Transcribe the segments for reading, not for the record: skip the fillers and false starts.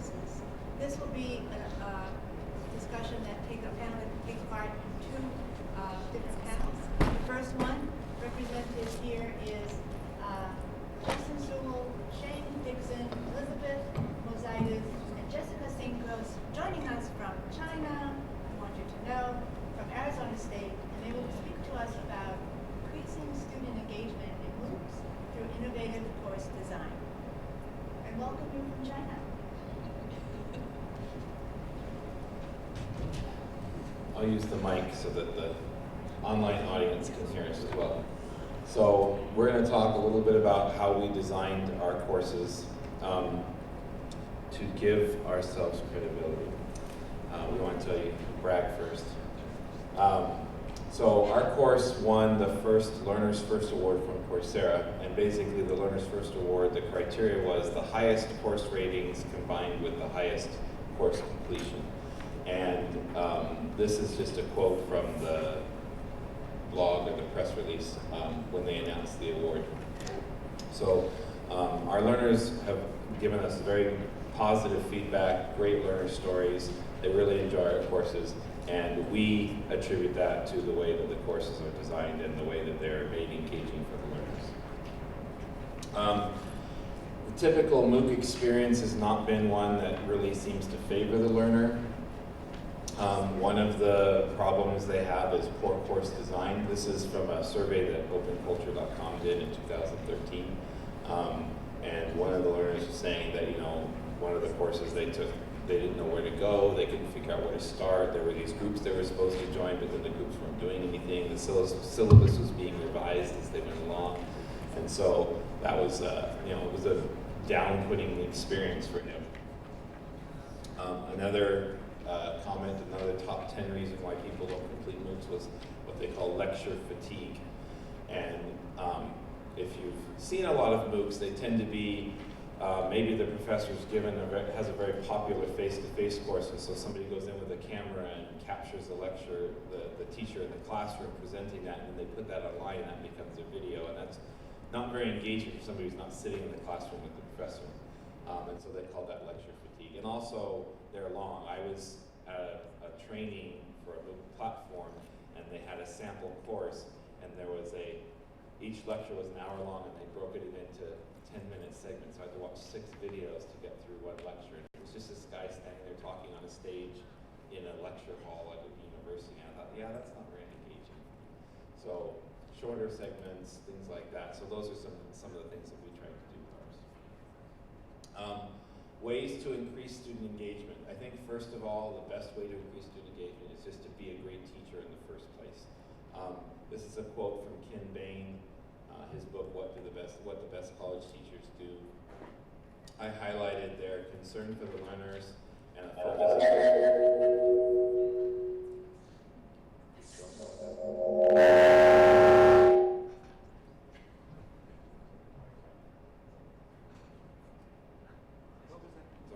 courses. This will be a discussion that takes part in two different panels. The first one represented here is Jason Sewell, Shane Dixon, Elizabeth Mozaitis, and Jessica Sinkos joining us from China, I want you to know, from Arizona State, and they will speak to us about increasing student engagement in MOOCs through innovative course design. I welcome you from China. I'll use the mic so that the online audience can hear us as well. So we're going to talk a little bit about how we designed our courses to give ourselves credibility. We want to tell you, brag first. So our course won the first Learner's First Award from Coursera, and basically the Learner's First Award, the criteria was the highest course ratings combined with the highest course completion. And this is just a quote from the blog or the press release when they announced the award. So our learners have given us very positive feedback, great learner stories. They really enjoy our courses, and we attribute that to the way that the courses are designed and the way that they're made engaging for the learners. The typical MOOC experience has not been one that really seems to favor the learner. One of the problems they have is poor course design. This is from a survey that openculture.com did in 2013. And one of the learners was saying that, one of the courses they took, they didn't know where to go, they couldn't figure out where to start. There were these groups they were supposed to join, but then the groups weren't doing anything. The syllabus was being revised as they went along. And so that was, it was a down-putting experience for him. Another comment, another top 10 reason why people don't complete MOOCs was what they call lecture fatigue. And if you've seen a lot of MOOCs, they tend to be, maybe the professor's has a very popular face-to-face course, and so somebody goes in with a camera and captures the lecture, the teacher in the classroom presenting that, and then they put that online, and that becomes a video, and that's not very engaging for somebody who's not sitting in the classroom with the professor. And so they call that lecture fatigue. And also, they're long. I was at a training for a MOOC platform, and they had a sample course, and there was each lecture was an hour long, and they broke it into 10-minute segments. So I had to watch 6 videos to get through one lecture. And it was just this guy standing there talking on a stage in a lecture hall at a university. And I thought, yeah, that's not very engaging. So shorter segments, things like that. So those are some of the things that we try to do with ours. Ways to increase student engagement. I think first of all, the best way to increase student engagement is just to be a great teacher in the first place. This is a quote from Ken Bain, his book, What the Best College Teachers Do. I highlighted their concern for the learners and a focus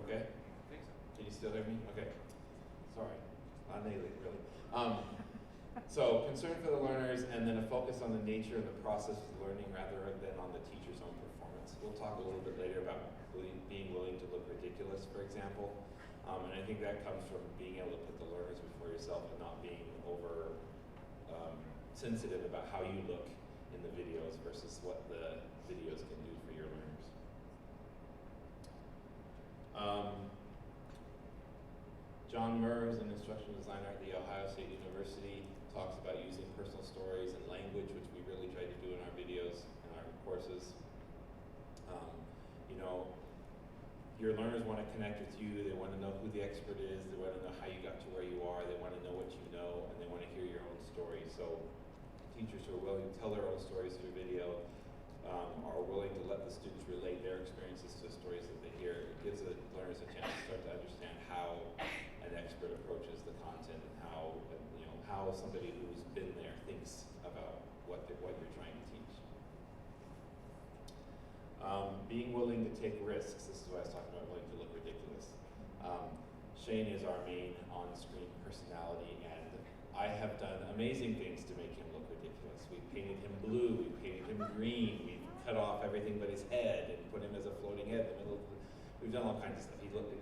okay? Can you still hear me? Okay. Sorry. Not nailing it, really. So, concern for the learners, and then a focus on the nature and the process of learning rather than on the teacher's own performance. We'll talk a little bit later about being willing to look ridiculous, for example. And I think that comes from being able to put the learners before yourself and not being over sensitive about how you look in the videos versus what the videos can do for your learners. John Murr is an instructional designer at The Ohio State University, talks about using personal stories and language, which we really try to do in our videos and our courses. Your learners want to connect with you, they want to know who the expert is, they want to know how you got to where you are, they want to know what you know, and they want to hear your own story. So teachers who are willing to tell their own stories through video are willing to let the students relate their experiences to the stories that they hear. It gives the learners a chance to start to understand how an expert approaches the content and how somebody who's been there thinks about what you're trying to teach. Being willing to take risks. This is what I was talking about, willing to look ridiculous. Shane is our main on-screen personality, and I have done amazing things to make him look ridiculous. We painted him blue, we painted him green, we cut off everything but his head and put him as a floating head in the middle of we've done all kinds of stuff. He looked,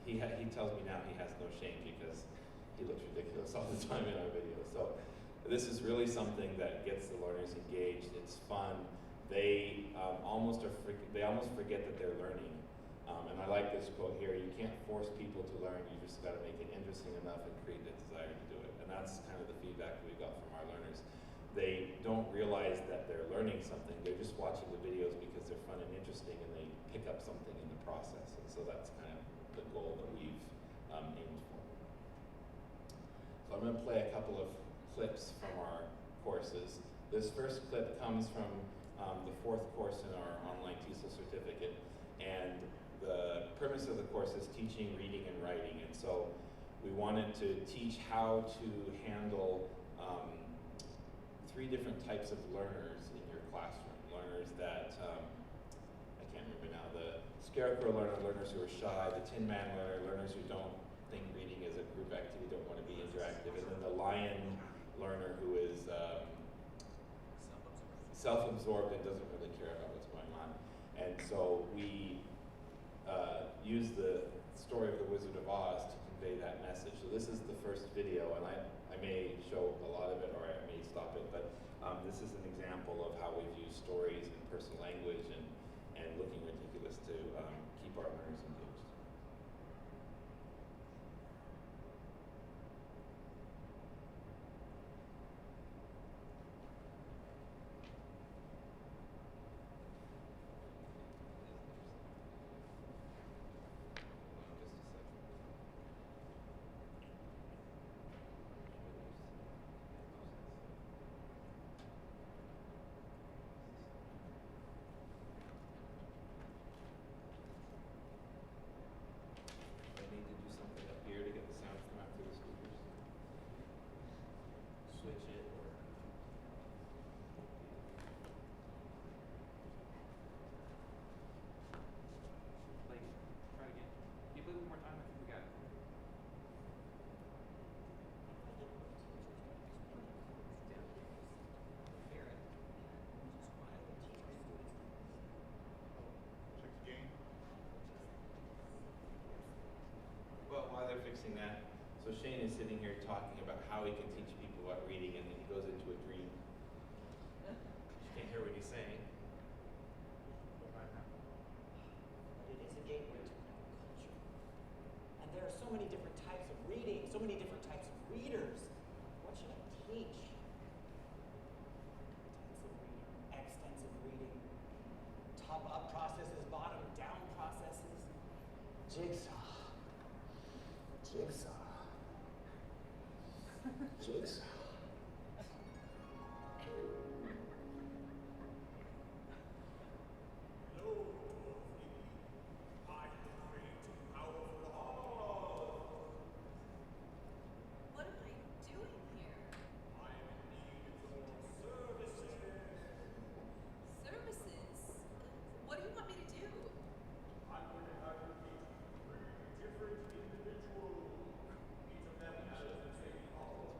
he tells me now he has no shame because he looks ridiculous all the time in our videos. So this is really something that gets the learners engaged. It's fun. They almost forget that they're learning. And I like this quote here: "You can't force people to learn. You just got to make it interesting enough and create the desire to do it." And that's kind of the feedback we got from our learners. They don't realize that they're learning something. They're just watching the videos because they're fun and interesting, and they pick up something in the process. And so that's kind of the goal that we've aimed for. So I'm going to play a couple of clips from our courses. This first clip comes from the 4th course in our online TESOL certificate, and the premise of the course is teaching reading and writing. And so we wanted to teach how to handle 3 different types of learners in your classroom. Learners that, I can't remember now, the scarecrow learner, learners who are shy, the tin man learner, learners who don't think reading is a group activity, don't want to be interactive, and then the lion learner who is self-absorbed and doesn't really care about what's going on. And so we use the story of the Wizard of Oz to convey that message. So this is the first video, and I may show a lot of it, or I may stop it, but this is an example of how we've used stories and personal language and looking ridiculous to keep our learners engaged. Need to do something up here to get the sound to come out through the speakers. Switch it or... Like, try it again. Can you play one more time? I think we got it. Hear it. Check the game. Well, while they're fixing that, so Shane is sitting here talking about how he can teach people about reading, and then he goes into a dream. You can't hear what he's saying. But it is a gateway to culture. And there are so many different types of reading, so many different types of readers. What should I teach? Intensive reading, extensive reading, top-up processes, bottom-down processes, jigsaw. Jigsaw. Jigsaw. What am I doing here? Services? What do you want me to do? I'm going to have you meet 3 different individuals. Each of them has a same call.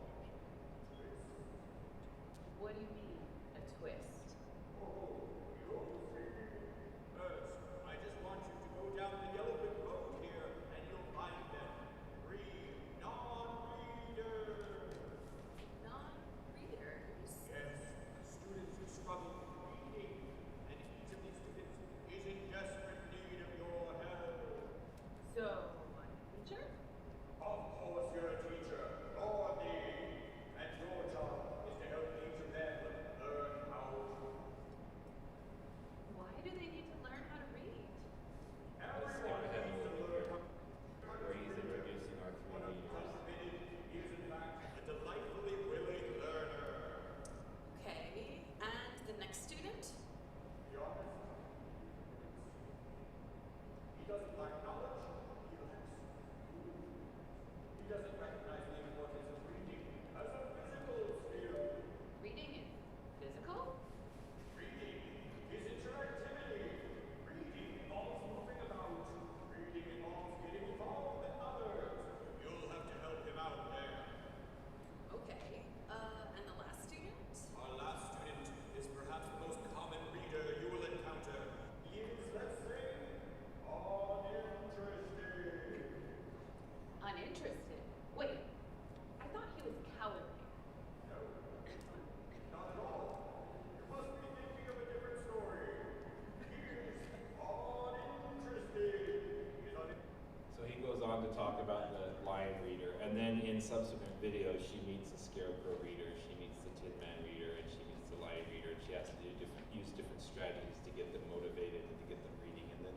Scarecrow reader, she meets the Tin Man reader, and she meets the Lion reader, and she has to use different strategies to get them motivated and to get them reading. And then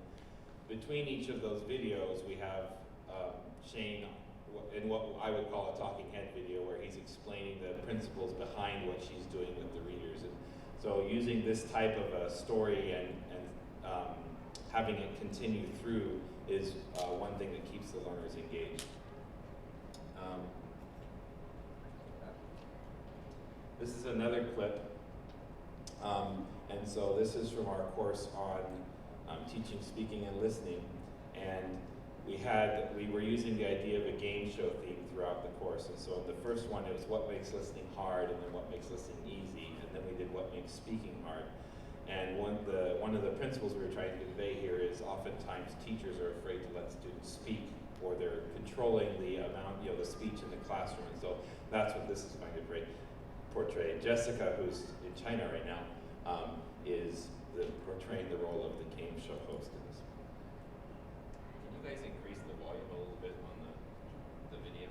between each of those videos, we have Shane in what I would call a talking head video, where he's explaining the principles behind what she's doing with the readers. And so using this type of a story and having it continue through is one thing that keeps the learners engaged. This is another clip. And so this is from our course on teaching, speaking, and listening. And we were using the idea of a game show theme throughout the course. And so in the first one, it was what makes listening hard, and then what makes listening easy, and then we did what makes speaking hard. And one of the principles we were trying to convey here is oftentimes teachers are afraid to let students speak, or they're controlling the amount, the speech in the classroom. And so that's what this is going to portray. Jessica, who's in China right now, is portraying the role of the game show host in this. Can you guys increase the volume a little bit on the video?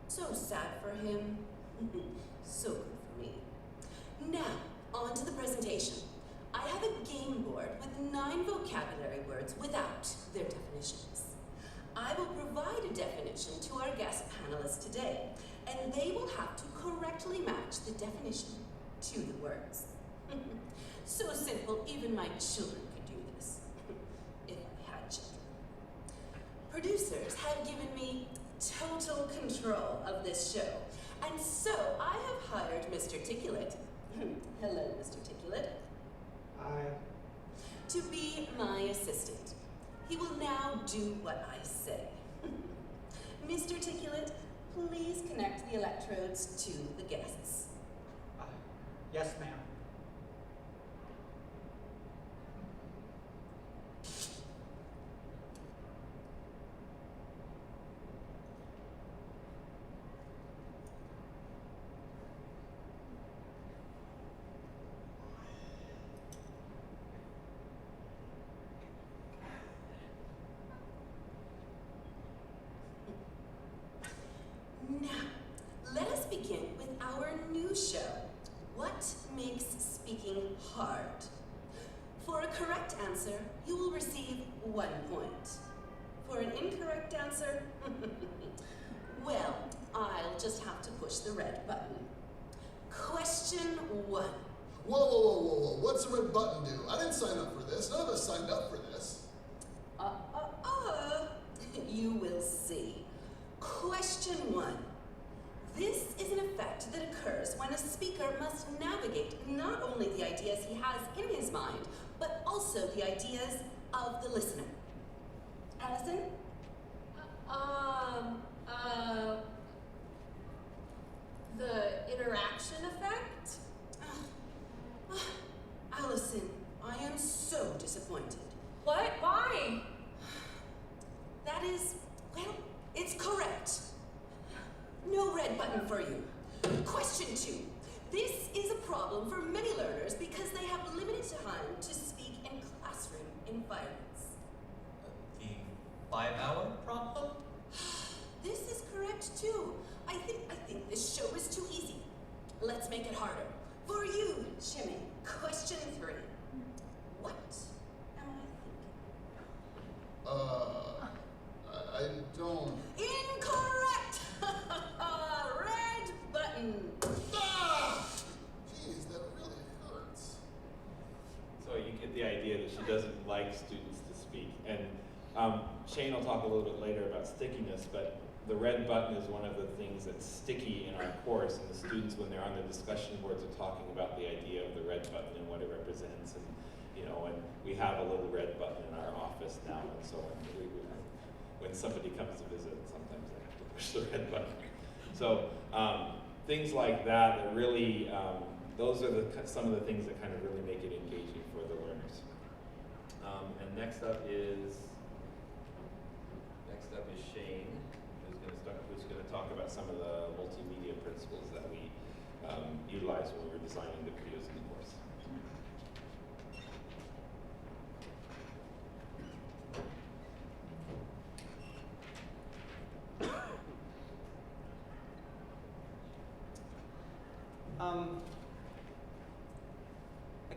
So sad for him. So good for me. Now, on to the presentation. I have a game board with 9 vocabulary words without their definitions. I will provide a definition to our guest panelists today, and they will have to correctly match the definition to the words. So simple, even my children could do this, if I had children. Producers have given me total control of this show, and so I have hired Mr. Ticulate. Hello, Mr. Ticulate. Hi. To be my assistant. He will now do what I say. Mr. Ticulate, please connect the electrodes to the guests. Yes, ma'am. Now, let us begin with our new show, What Makes Speaking Hard? For a correct answer, you will receive 1 point. For an incorrect answer, well, I'll just have to push the red button. Question 1. Whoa. What's the red button do? I didn't sign up for this. None of us signed up for this. You will see. Question 1. This is an effect that occurs when a speaker must navigate not only the ideas he has in his mind, but also the ideas of the listener. Allison? The interaction effect? Allison, I am so disappointed. What? Why? That is, well, it's correct. No red button for you. Question 2. This is a problem for many learners because they have limited time to speak in classroom environments. The 5-hour problem? This is correct too. I think this show is too easy. Let's make it harder. For you, Jimmy, question 3. What am I thinking? I don't... Incorrect! Red button. Ah! Jeez, that really hurts. So you get the idea that she doesn't like students to speak. And Shane will talk a little bit later about stickiness, but the red button is one of the things that's sticky in our course, and the students, when they're on the discussion boards, are talking about the idea of the red button and what it represents. And and we have a little red button in our office now, and so when somebody comes to visit, sometimes they have to push the red button. So things like that really, those are some of the things that kind of really make it engaging for the learners. And next up is Shane, who's going to talk about some of the multimedia principles that we utilize when we're designing the videos in the course.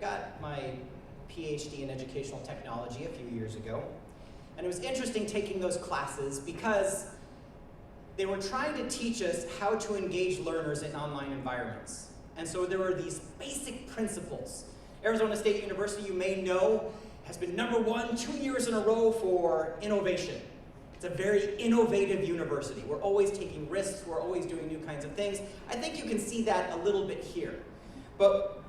got my PhD in educational technology a few years ago. And it was interesting taking those classes because they were trying to teach us how to engage learners in online environments. And so there were these basic principles. Arizona State University, you may know, has been #1 2 years in a row for innovation. It's a very innovative university. We're always taking risks, we're always doing new kinds of things. I think you can see that a little bit here. But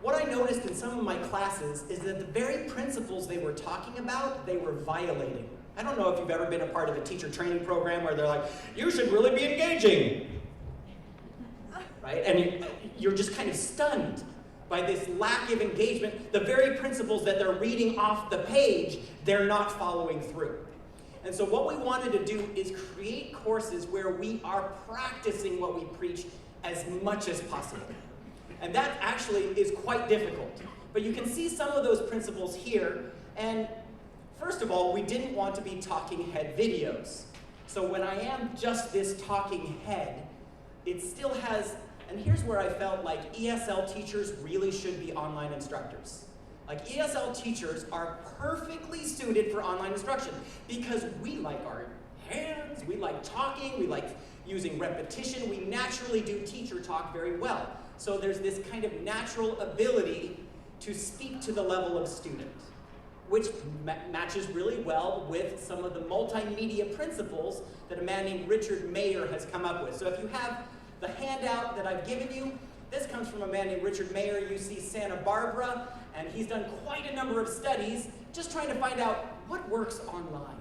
what I noticed in some of my classes is that the very principles they were talking about, they were violating. I don't know if you've ever been a part of a teacher training program where they're like, you should really be engaging, right? And you're just kind of stunned by this lack of engagement. The very principles that they're reading off the page, they're not following through. And so what we wanted to do is create courses where we are practicing what we preach as much as possible. And that actually is quite difficult. But you can see some of those principles here. And first of all, we didn't want to be talking head videos. So when I am just this talking head, it still has, and here's where I felt like ESL teachers really should be online instructors. Like ESL teachers are perfectly suited for online instruction because we like our hands, we like talking, we like using repetition, we naturally do teacher talk very well. So there's this kind of natural ability to speak to the level of student, which matches really well with some of the multimedia principles that a man named Richard Mayer has come up with. So if you have the handout that I've given you, this comes from a man named Richard Mayer, UC Santa Barbara, and he's done quite a number of studies just trying to find out what works online.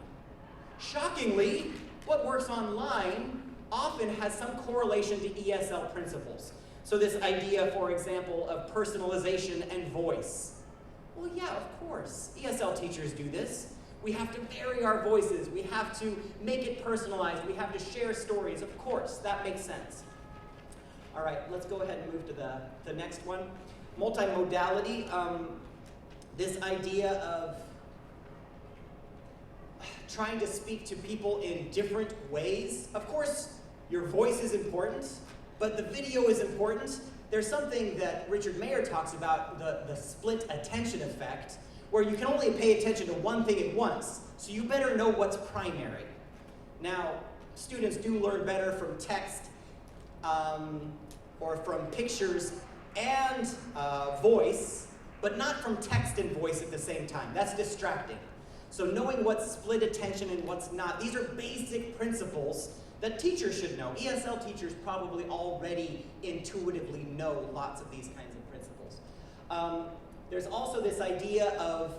Shockingly, what works online often has some correlation to ESL principles. So this idea, for example, of personalization and voice. Well, yeah, of course. ESL teachers do this. We have to vary our voices. We have to make it personalized. We have to share stories. Of course, that makes sense. All right, let's go ahead and move to the next one. Multimodality, this idea of trying to speak to people in different ways. Of course, your voice is important, but the video is important. There's something that Richard Mayer talks about, the split attention effect, where you can only pay attention to one thing at once, so you better know what's primary. Now, students do learn better from text or from pictures and voice, but not from text and voice at the same time. That's distracting. So knowing what's split attention and what's not, these are basic principles that teachers should know. ESL teachers probably already intuitively know lots of these kinds of principles. There's also this idea of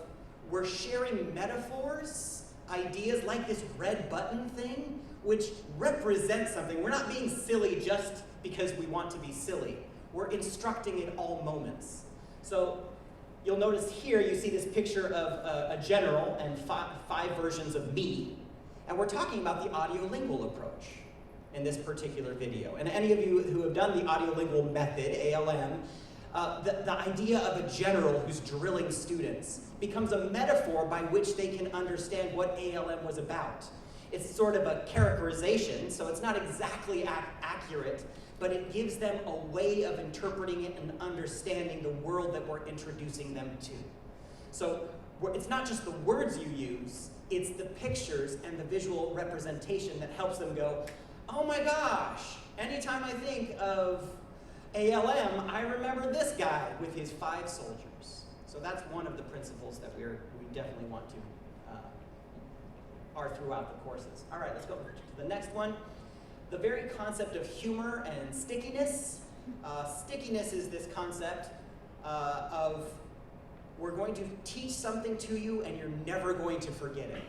we're sharing metaphors, ideas like this red button thing, which represents something. We're not being silly just because we want to be silly. We're instructing in all moments. So you'll notice here you see this picture of a general and five versions of me. And we're talking about the audiolingual approach in this particular video. And any of you who have done the audiolingual method, ALM, the idea of a general who's drilling students becomes a metaphor by which they can understand what ALM was about. It's sort of a characterization, so it's not exactly accurate, but it gives them a way of interpreting it and understanding the world that we're introducing them to. So it's not just the words you use, it's the pictures and the visual representation that helps them go, oh my gosh, anytime I think of ALM, I remember this guy with his 5 soldiers. So that's one of the principles that we definitely want to, are throughout the courses. All right, let's go to the next one. The very concept of humor and stickiness. Stickiness is this concept of we're going to teach something to you and you're never going to forget it.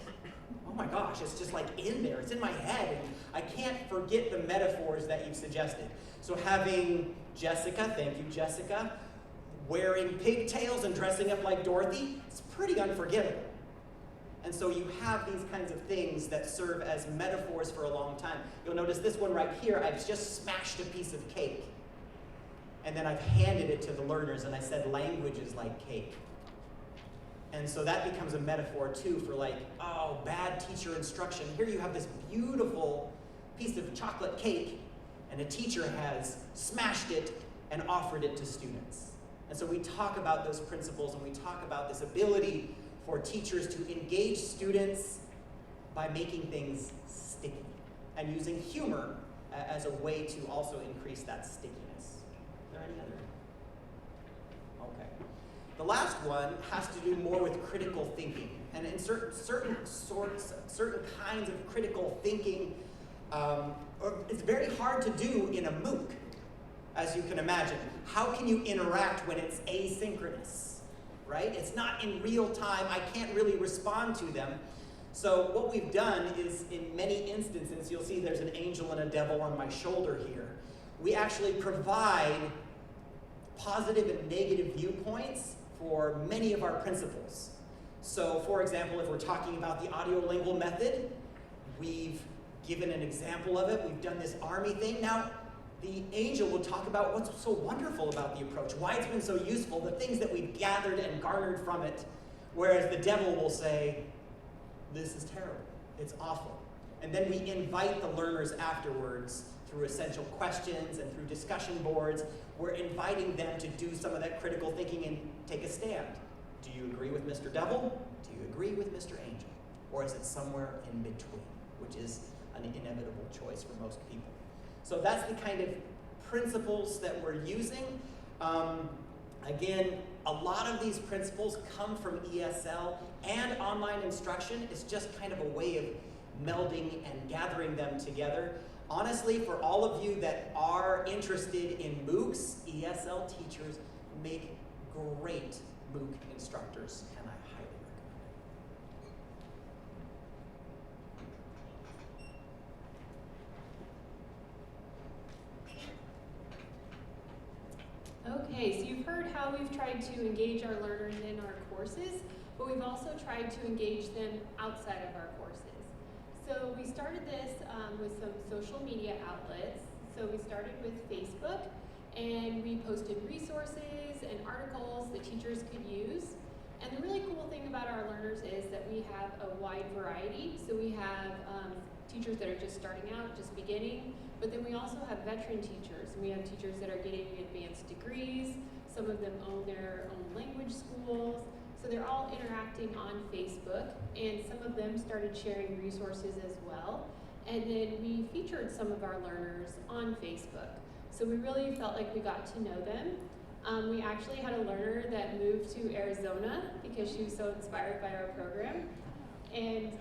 Oh my gosh, it's just like in there, it's in my head, and I can't forget the metaphors that you've suggested. So having Jessica, thank you Jessica, wearing pigtails and dressing up like Dorothy, it's pretty unforgettable. And so you have these kinds of things that serve as metaphors for a long time. You'll notice this one right here, I've just smashed a piece of cake. And then I've handed it to the learners and I said language is like cake. And so that becomes a metaphor too for like, oh, bad teacher instruction. Here you have this beautiful piece of chocolate cake and a teacher has smashed it and offered it to students. And so we talk about those principles and we talk about this ability for teachers to engage students by making things sticky and using humor as a way to also increase that stickiness. Is there any other? Okay. The last one has to do more with critical thinking. And in certain kinds of critical thinking, it's very hard to do in a MOOC, as you can imagine. How can you interact when it's asynchronous, right? It's not in real time. I can't really respond to them. So what we've done is, in many instances, you'll see there's an angel and a devil on my shoulder here. We actually provide positive and negative viewpoints for many of our principles. So, for example, if we're talking about the audiolingual method, we've given an example of it. We've done this Army thing. Now, the angel will talk about what's so wonderful about the approach, why it's been so useful, the things that we've gathered and garnered from it, whereas the devil will say, this is terrible, it's awful. And then we invite the learners afterwards through essential questions and through discussion boards. We're inviting them to do some of that critical thinking and take a stand. Do you agree with Mr. Devil? Do you agree with Mr. Angel? Or is it somewhere in between, which is an inevitable choice for most people? So that's the kind of principles that we're using. Again, a lot of these principles come from ESL, and online instruction is just kind of a way of melding and gathering them together. Honestly, for all of you that are interested in MOOCs, ESL teachers make great MOOC instructors, and I highly recommend it. Okay, so you've heard how we've tried to engage our learners in our courses, but we've also tried to engage them outside of our courses. So we started this with some social media outlets. So we started with Facebook, and we posted resources and articles that teachers could use. And the really cool thing about our learners is that we have a wide variety. So we have teachers that are just starting out, just beginning, but then we also have veteran teachers. And we have teachers that are getting advanced degrees. Some of them own their own language schools. So they're all interacting on Facebook, and some of them started sharing resources as well. And then we featured some of our learners on Facebook. So we really felt like we got to know them. We actually had a learner that moved to Arizona because she was so inspired by our program. And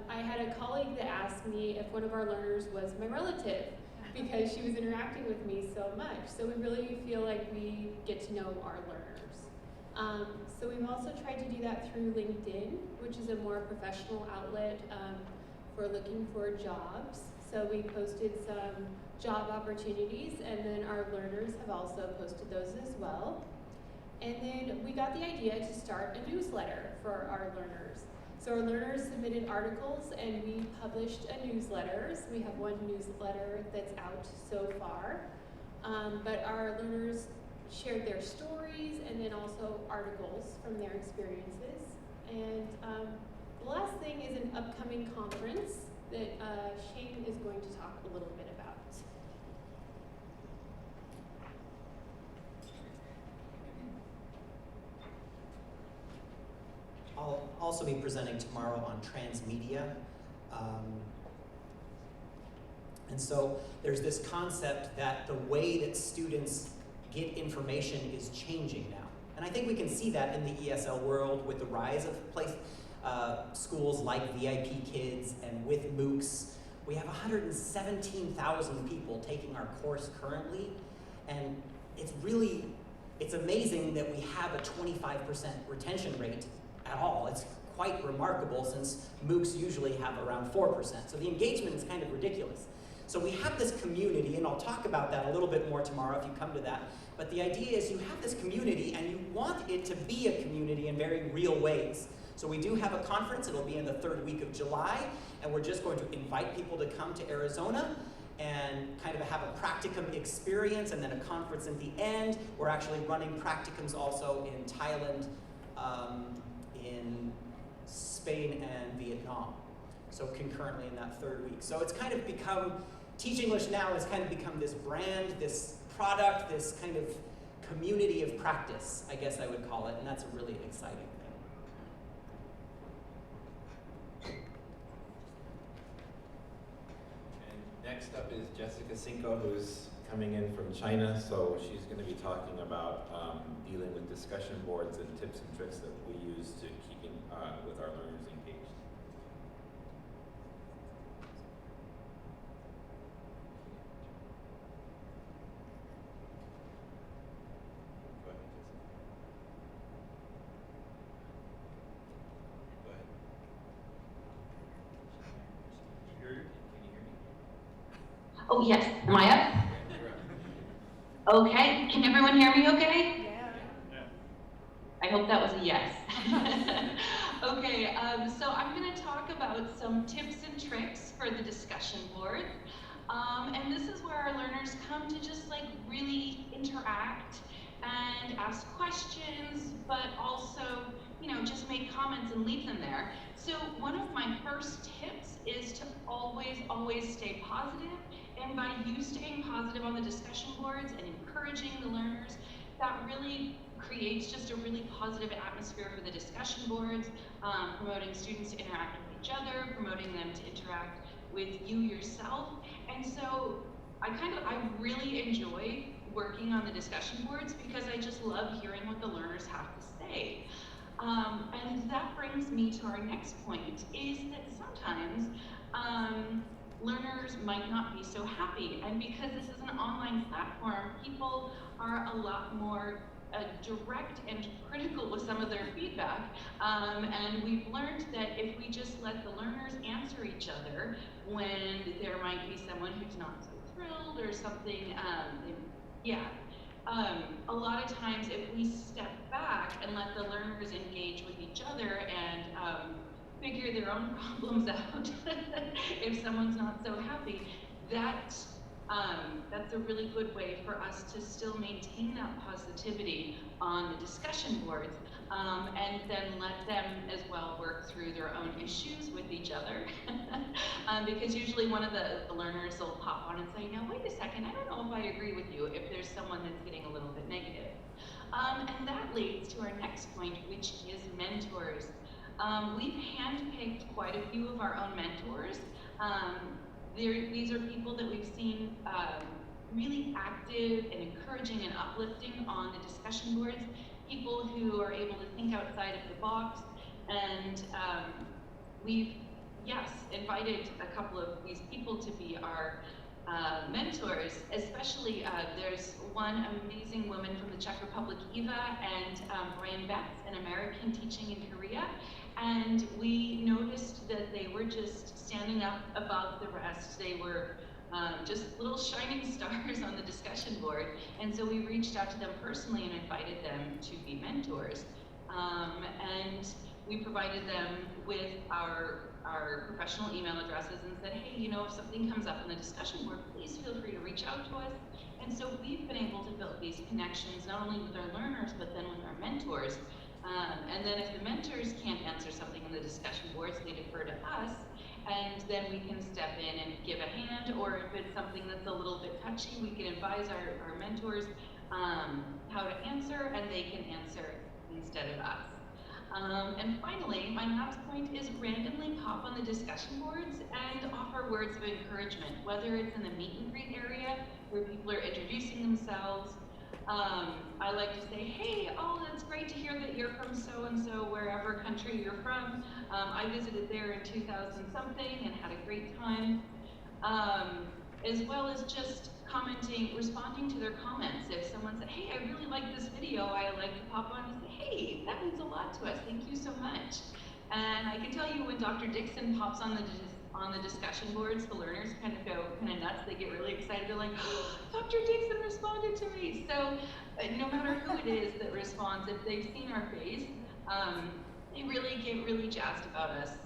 I had a colleague that asked me if one of our learners was my relative because she was interacting with me so much. So we really feel like we get to know our learners. So we've also tried to do that through LinkedIn, which is a more professional outlet for looking for jobs. So we posted some job opportunities, and then our learners have also posted those as well. And then we got the idea to start a newsletter for our learners. So our learners submitted articles, and we published a newsletter. So we have one newsletter that's out so far. But our learners shared their stories and then also articles from their experiences. And the last thing is an upcoming conference that Shane is going to talk a little bit about. I'll also be presenting tomorrow on transmedia. And so there's this concept that the way that students get information is changing now. And I think we can see that in the ESL world with the rise of schools like VIP Kids and with MOOCs. We have 117,000 people taking our course currently, and it's amazing that we have a 25% retention rate at all. It's quite remarkable since MOOCs usually have around 4%. So the engagement is kind of ridiculous. So we have this community, and I'll talk about that a little bit more tomorrow if you come to that. But the idea is you have this community, and you want it to be a community in very real ways. So we do have a conference. It'll be in the third week of July, and we're just going to invite people to come to Arizona and kind of have a practicum experience, and then a conference at the end. We're actually running practicums also in Thailand, in Spain, and Vietnam. So concurrently in that third week. So it's kind of become, Teach English Now has kind of become this brand, this product, this kind of community of practice, I guess I would call it, and that's a really exciting thing. And next up is Jessica Cinco, who's coming in from China, so she's going to be talking about dealing with discussion boards and tips and tricks that we use to keeping with our learners engaged. Go ahead, Jessica. Go ahead. Can you hear me? Oh, yes. Am I up? Okay. Can everyone hear me okay? Yeah. I hope that was a yes. Okay, so I'm going to talk about some tips and tricks for the discussion board. And this is where our learners come to just like really interact and ask questions, but also, you know, just make comments and leave them there. So one of my first tips is to always stay positive. And by you staying positive on the discussion boards and encouraging the learners, that really creates just a really positive atmosphere for the discussion boards, promoting students to interact with each other, promoting them to interact with you yourself. And so I really enjoy working on the discussion boards because I just love hearing what the learners have to say. And that brings me to our next point, is that sometimes learners might not be so happy. And because this is an online platform, people are a lot more direct and critical with some of their feedback. And we've learned that if we just let the learners answer each other when there might be someone who's not so thrilled or something, a lot of times if we step back and let the learners engage with each other and figure their own problems out if someone's not so happy, that's a really good way for us to still maintain that positivity on the discussion boards, and then let them as well work through their own issues with each other. Because usually one of the learners will pop on and say, no, wait a second, I don't know if I agree with you if there's someone that's getting a little bit negative. And that leads to our next point, which is mentors. We've handpicked quite a few of our own mentors. These are people that we've seen really active and encouraging and uplifting on the discussion boards, people who are able to think outside of the box. And we've, invited a couple of these people to be our mentors, especially there's one amazing woman from the Czech Republic, Eva, and Brian Betts, an American teaching in Korea. And we noticed that they were just standing up above the rest. They were just little shining stars on the discussion board. And so we reached out to them personally and invited them to be mentors. And we provided them with our professional email addresses and said, hey, you know, if something comes up on the discussion board, please feel free to reach out to us. And so we've been able to build these connections not only with our learners, but then with our mentors. And then if the mentors can't answer something in the discussion boards, they defer to us, and then we can step in and give a hand, or if it's something that's a little bit touchy, we can advise our mentors how to answer, and they can answer instead of us. And finally, my last point is randomly pop on the discussion boards and offer words of encouragement, whether it's in the meet and greet area where people are introducing themselves. I like to say, hey, oh, that's great to hear that you're from so-and-so, wherever country you're from. I visited there in 2000-something and had a great time. As well as just commenting, responding to their comments. If someone said, hey, I really like this video, I like to pop on and say, hey, that means a lot to us, thank you so much. And I can tell you when Dr. Dixon pops on the discussion boards, the learners kind of go kind of nuts. They get really excited. They're like, oh, Dr. Dixon responded to me. So no matter who it is that responds, if they've seen our face, they really get really jazzed about us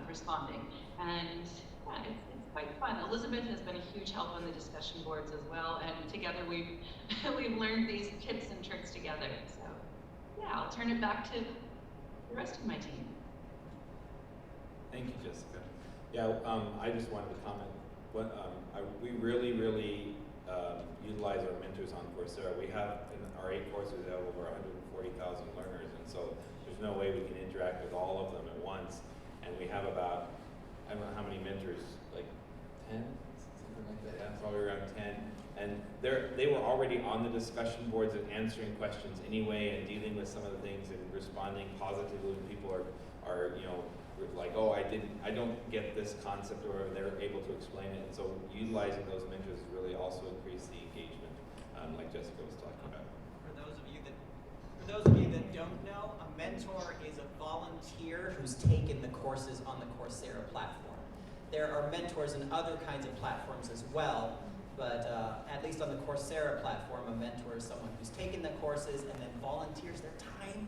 responding. And yeah, it's quite fun. Elizabeth has been a huge help on the discussion boards as well, and together we've learned these tips and tricks together. So yeah, I'll turn it back to the rest of my team. Thank you, Jessica. Yeah, I just wanted to comment. We really utilize our mentors on Coursera. We have, in our 8 courses, we have over 140,000 learners, and so there's no way we can interact with all of them at once. And we have about, I don't know how many mentors, like 10? Something like that, yeah, probably around 10. And they were already on the discussion boards and answering questions anyway and dealing with some of the things and responding positively when people are you know, like, oh, I don't get this concept, or they're able to explain it. And so utilizing those mentors really also increase the engagement, like Jessica was talking about. For those of you that don't know, a mentor is a volunteer who's taken the courses on the Coursera platform. There are mentors in other kinds of platforms as well, but at least on the Coursera platform, a mentor is someone who's taken the courses and then volunteers their time.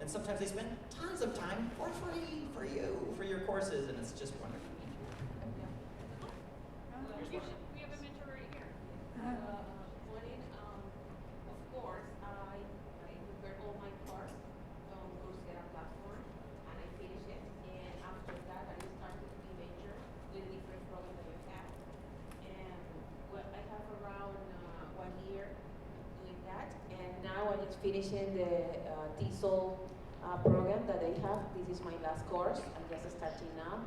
And sometimes they spend tons of time for free for you, for your courses, and it's just wonderful. We have a mentor right here. Morning. Of course, I prepared all my course on Coursera platform, and I finished it. And after that, I started to be major with different programs that you have. And well, I have around 1 year doing that. And now I'm just finishing the TESOL program that I have. This is my last course. I'm just starting now.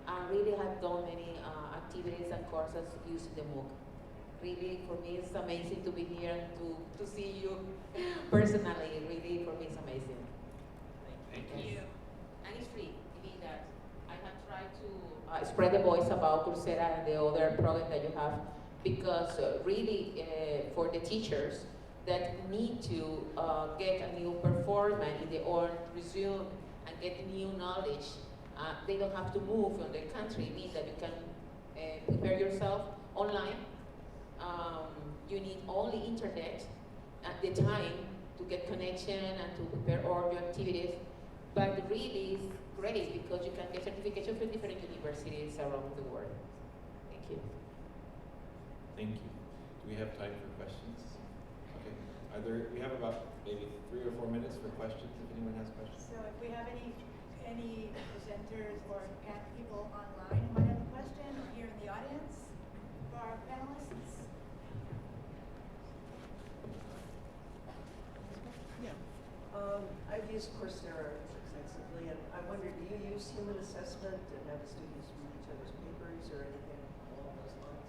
I really have done many activities and courses using the MOOC. Really, for me, it's amazing to be here and to see you personally. Really, for me, it's amazing. Thank you. And it's free. Meaning that I have tried to spread the voice about Coursera and the other program that you have, because really, for the teachers that need to get a new performance in their own resume and get new knowledge, they don't have to move from the country. It means that you can prepare yourself online. You need only internet at the time to get connection and to prepare all your activities. But really, it's great because you can get certification from different universities around the world. Thank you. Thank you. Do we have time for questions? Okay. We have about maybe 3 or 4 minutes for questions, if anyone has questions. So if we have any presenters or people online who might have a question, or here in the audience for our panelists? Yeah. I've used Coursera extensively, and I wonder, do you use human assessment and have the students read each other's papers or anything along those lines?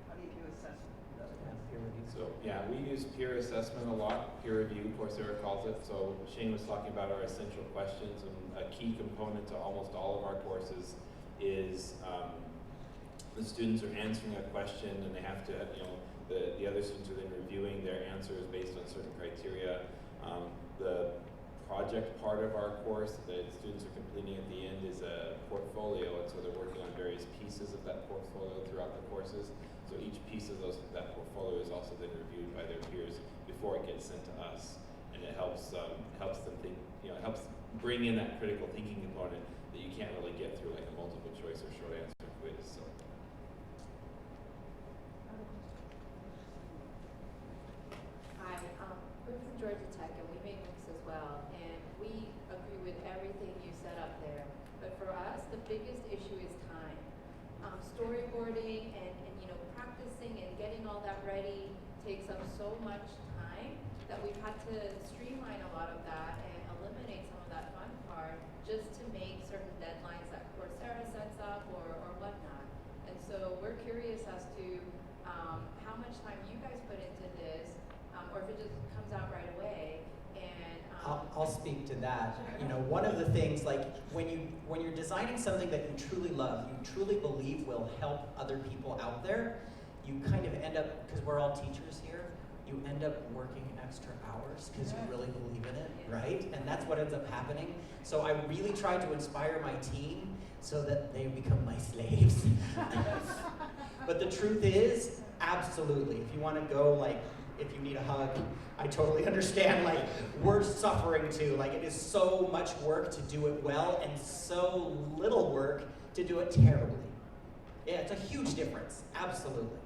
How do you do assessment? Peer review. So yeah, we use peer assessment a lot, peer review, Coursera calls it. So Shane was talking about our essential questions, and a key component to almost all of our courses is the students are answering a question, and they have to, you know, the other students are then reviewing their answers based on certain criteria. The project part of our course that students are completing at the end is a portfolio, and so they're working on various pieces of that portfolio throughout the courses. So each piece of that portfolio is also then reviewed by their peers before it gets sent to us, and it helps them think. You know, it helps bring in that critical thinking component that you can't really get through like a multiple choice or short answer quiz. So. Hi, we're from Georgia Tech, and we make MOOCs as well, and we agree with everything you set up there. But for us, the biggest issue is time. Storyboarding and practicing and getting all that ready takes up so much time that we've had to streamline a lot of that and eliminate some of that fun part just to make certain deadlines that Coursera sets up or whatnot. And so we're curious as to how much time you guys put into this, or if it just comes out right away. And I'll speak to that. You know, one of the things, like when you're designing something that you truly love, you truly believe will help other people out there, you kind of end up, because we're all teachers here, you end up working extra hours because you really believe in it, right? And that's what ends up happening. So I really try to inspire my team so that they become my slaves. But the truth is, absolutely, if you want to go, like, if you need a hug, I totally understand, like, we're suffering too. Like, it is so much work to do it well and so little work to do it terribly. Yeah, it's a huge difference, absolutely.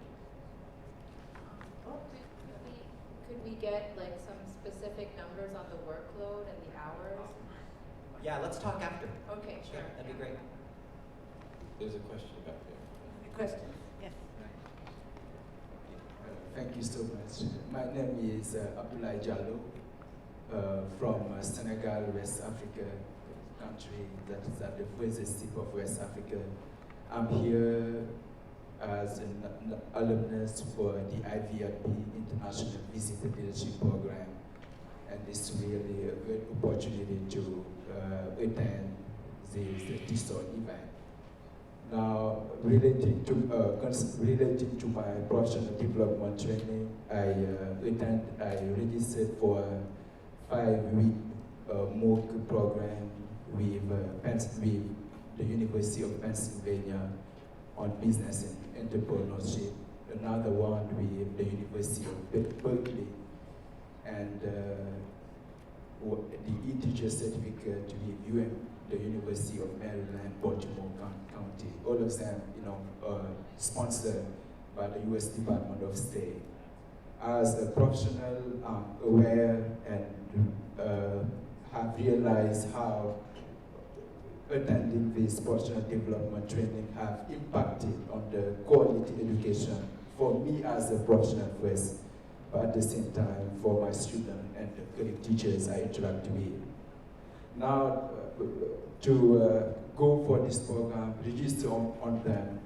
Could we get like some specific numbers on the workload and the hours? Yeah, let's talk after. Okay, sure. Yeah, that'd be great. There's a question back there. A question? Yes. My name is Abdoulaye Diallo from Senegal, West Africa, country that is at the furthest tip of West Africa. I'm here as an alumnus for the IVRP International Visitor Leadership Program, and it's really a great opportunity to attend the TESOL event. Now, relating to my professional development training, I registered for a 5-week MOOC program with the University of Pennsylvania on business and entrepreneurship, another one with the University of Berkeley, and the e-teacher certificate with the University of Maryland, Baltimore County. All of them, sponsored by the U.S. Department of State. As a professional, I'm aware and have realized how attending this professional development training have impacted on the quality education for me as a professional first, but at the same time for my students and the teachers I interact with. Now, to go for this program, register on them,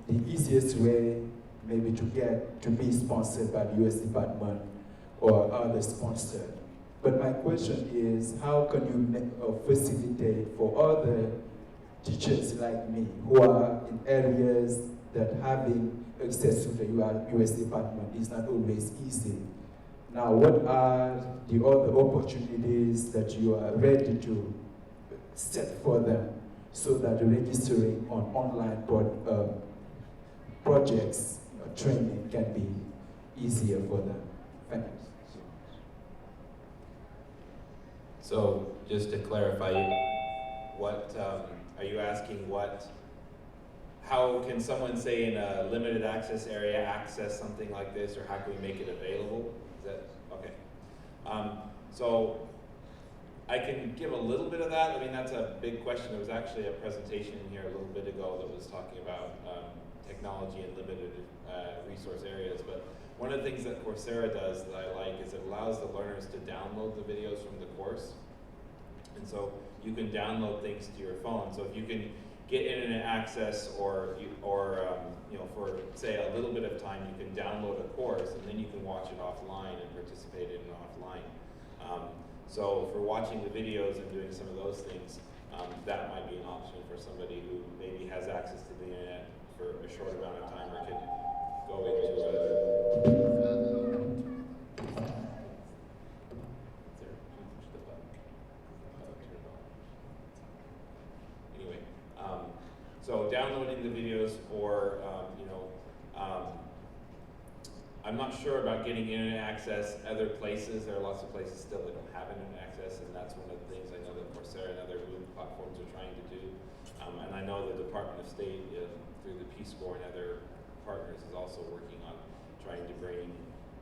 the easiest way maybe to get to be sponsored by the U.S. Department or other sponsor. But my question is, how can you facilitate for other teachers like me who are in areas that having access to the U.S. Department is not always easy? Now, what are the other opportunities that you are ready to set for them so that registering on online projects, training can be easier for them? Thank you. So, just to clarify, what are you asking? How can someone, say, in a limited access area access something like this, or how can we make it available? Is that okay? So, I can give a little bit of that. I mean, that's a big question. There was actually a presentation in here a little bit ago that was talking about technology in limited resource areas. But one of the things that Coursera does that I like is it allows the learners to download the videos from the course. And so you can download things to your phone. So if you can get internet access or for, say, a little bit of time, you can download a course and then you can watch it offline and participate in it offline. So for watching the videos and doing some of those things, that might be an option for somebody who maybe has access to the internet for a short amount of time or can go Anyway, so downloading the videos or, I'm not sure about getting internet access other places. There are lots of places still that don't have internet access, and that's one of the things I know that Coursera and other MOOC platforms are trying to do. And I know the Department of State, through the Peace Corps and other partners, is also working on trying to bring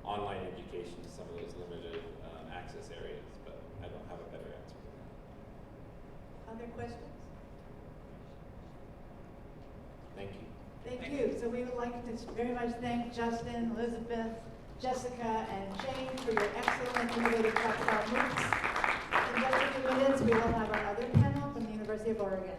online education to some of those limited access areas, but I don't have a better answer for that. Other questions? Thank you. Thank you. So we would like to very much thank Justin, Elizabeth, Jessica, and Jane for your excellent innovative talk about MOOCs. In just a few minutes, we will have our other panel from the University of Oregon.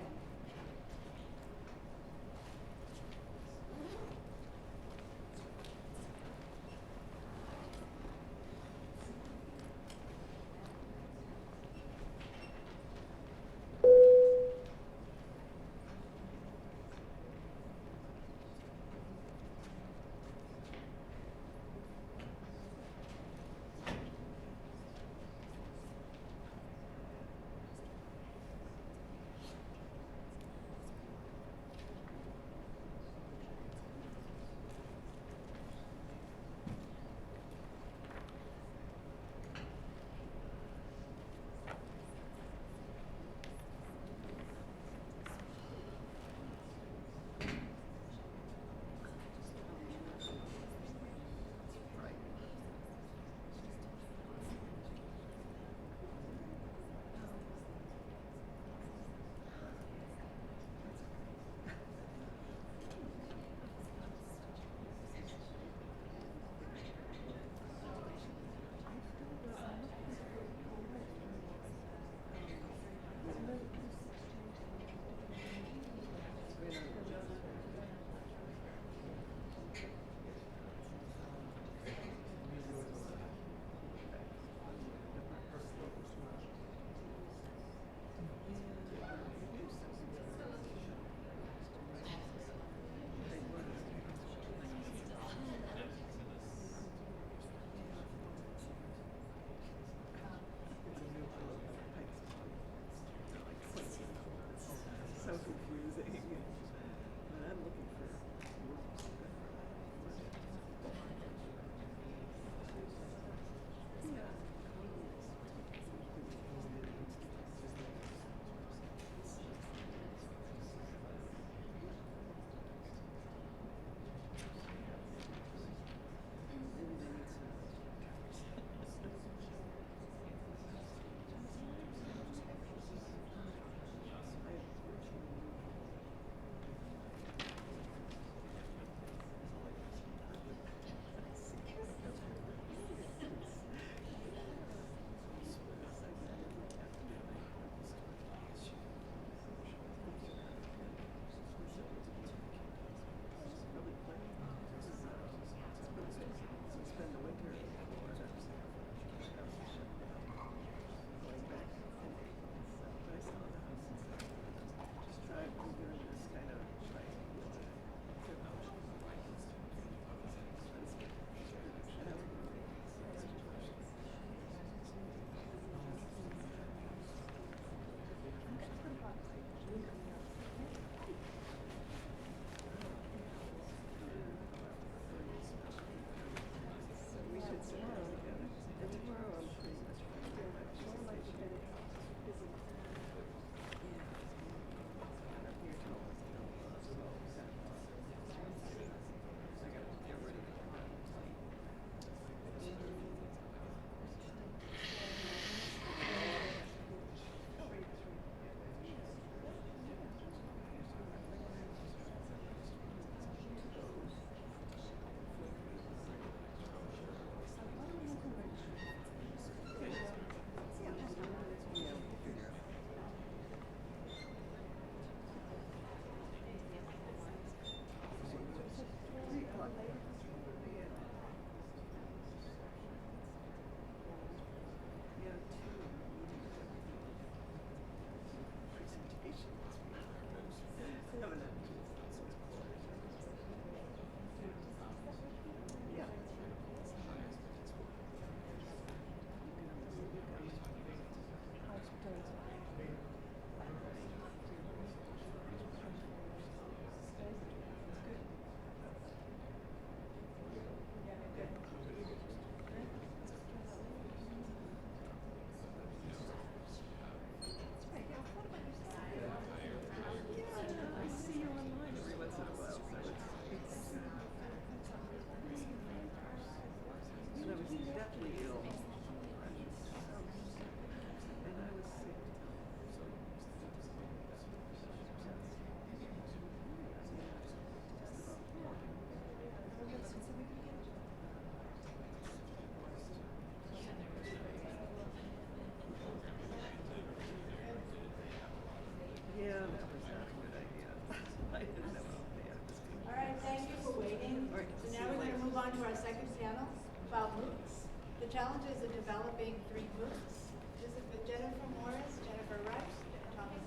sponsors are developing 3 MOOCs. This is with Jennifer Morris, Jennifer Rush, and Thomas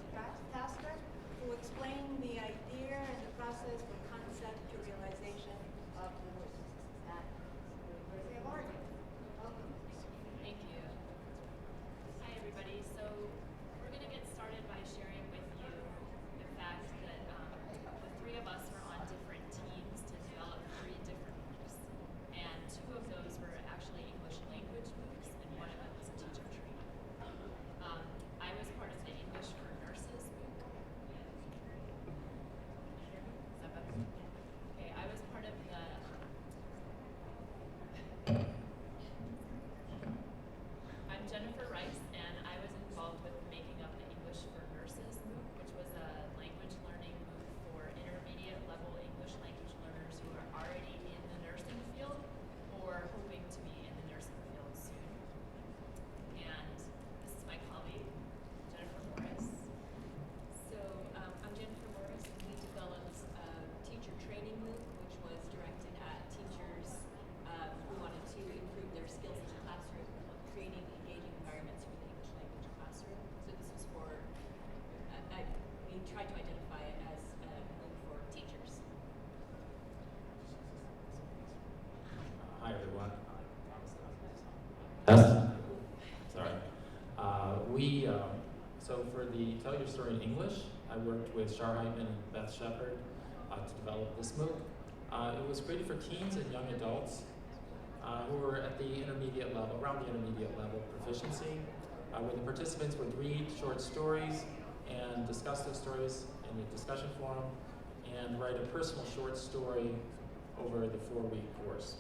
Tasker, who explain the idea and the process from concept to realization of the MOOC at the University of Oregon. Welcome. Thank you. Hi, everybody. So we're going to get started by sharing with you the fact that the 3 of us were on different teams to develop 3 different MOOCs. And 2 of those were actually English language MOOCs, and 1 of them was teacher training. I was part of the English for Nurses MOOC. Is that better? Okay, I was part of the I'm Jennifer Rice, and I was involved with making up the English for Nurses MOOC, which was a language learning MOOC for intermediate level English language learners who are already in the nursing field or hoping to be in the nursing field soon. And this is my colleague, Jennifer Morris. So I'm Jennifer Morris, and we developed a teacher training MOOC, which was directed at teachers who wanted to improve their skills in the classroom, creating engaging environments for the English language classroom. So this was for, we tried to identify it as a MOOC for teachers. Hi everyone. Sorry. So for the Tell Your Story in English, I worked with Shar Hyman and Beth Shepard to develop this MOOC. It was created for teens and young adults who were at the intermediate level, around the intermediate level proficiency, where the participants would read short stories and discuss those stories in a discussion forum and write a personal short story over the 4-week course.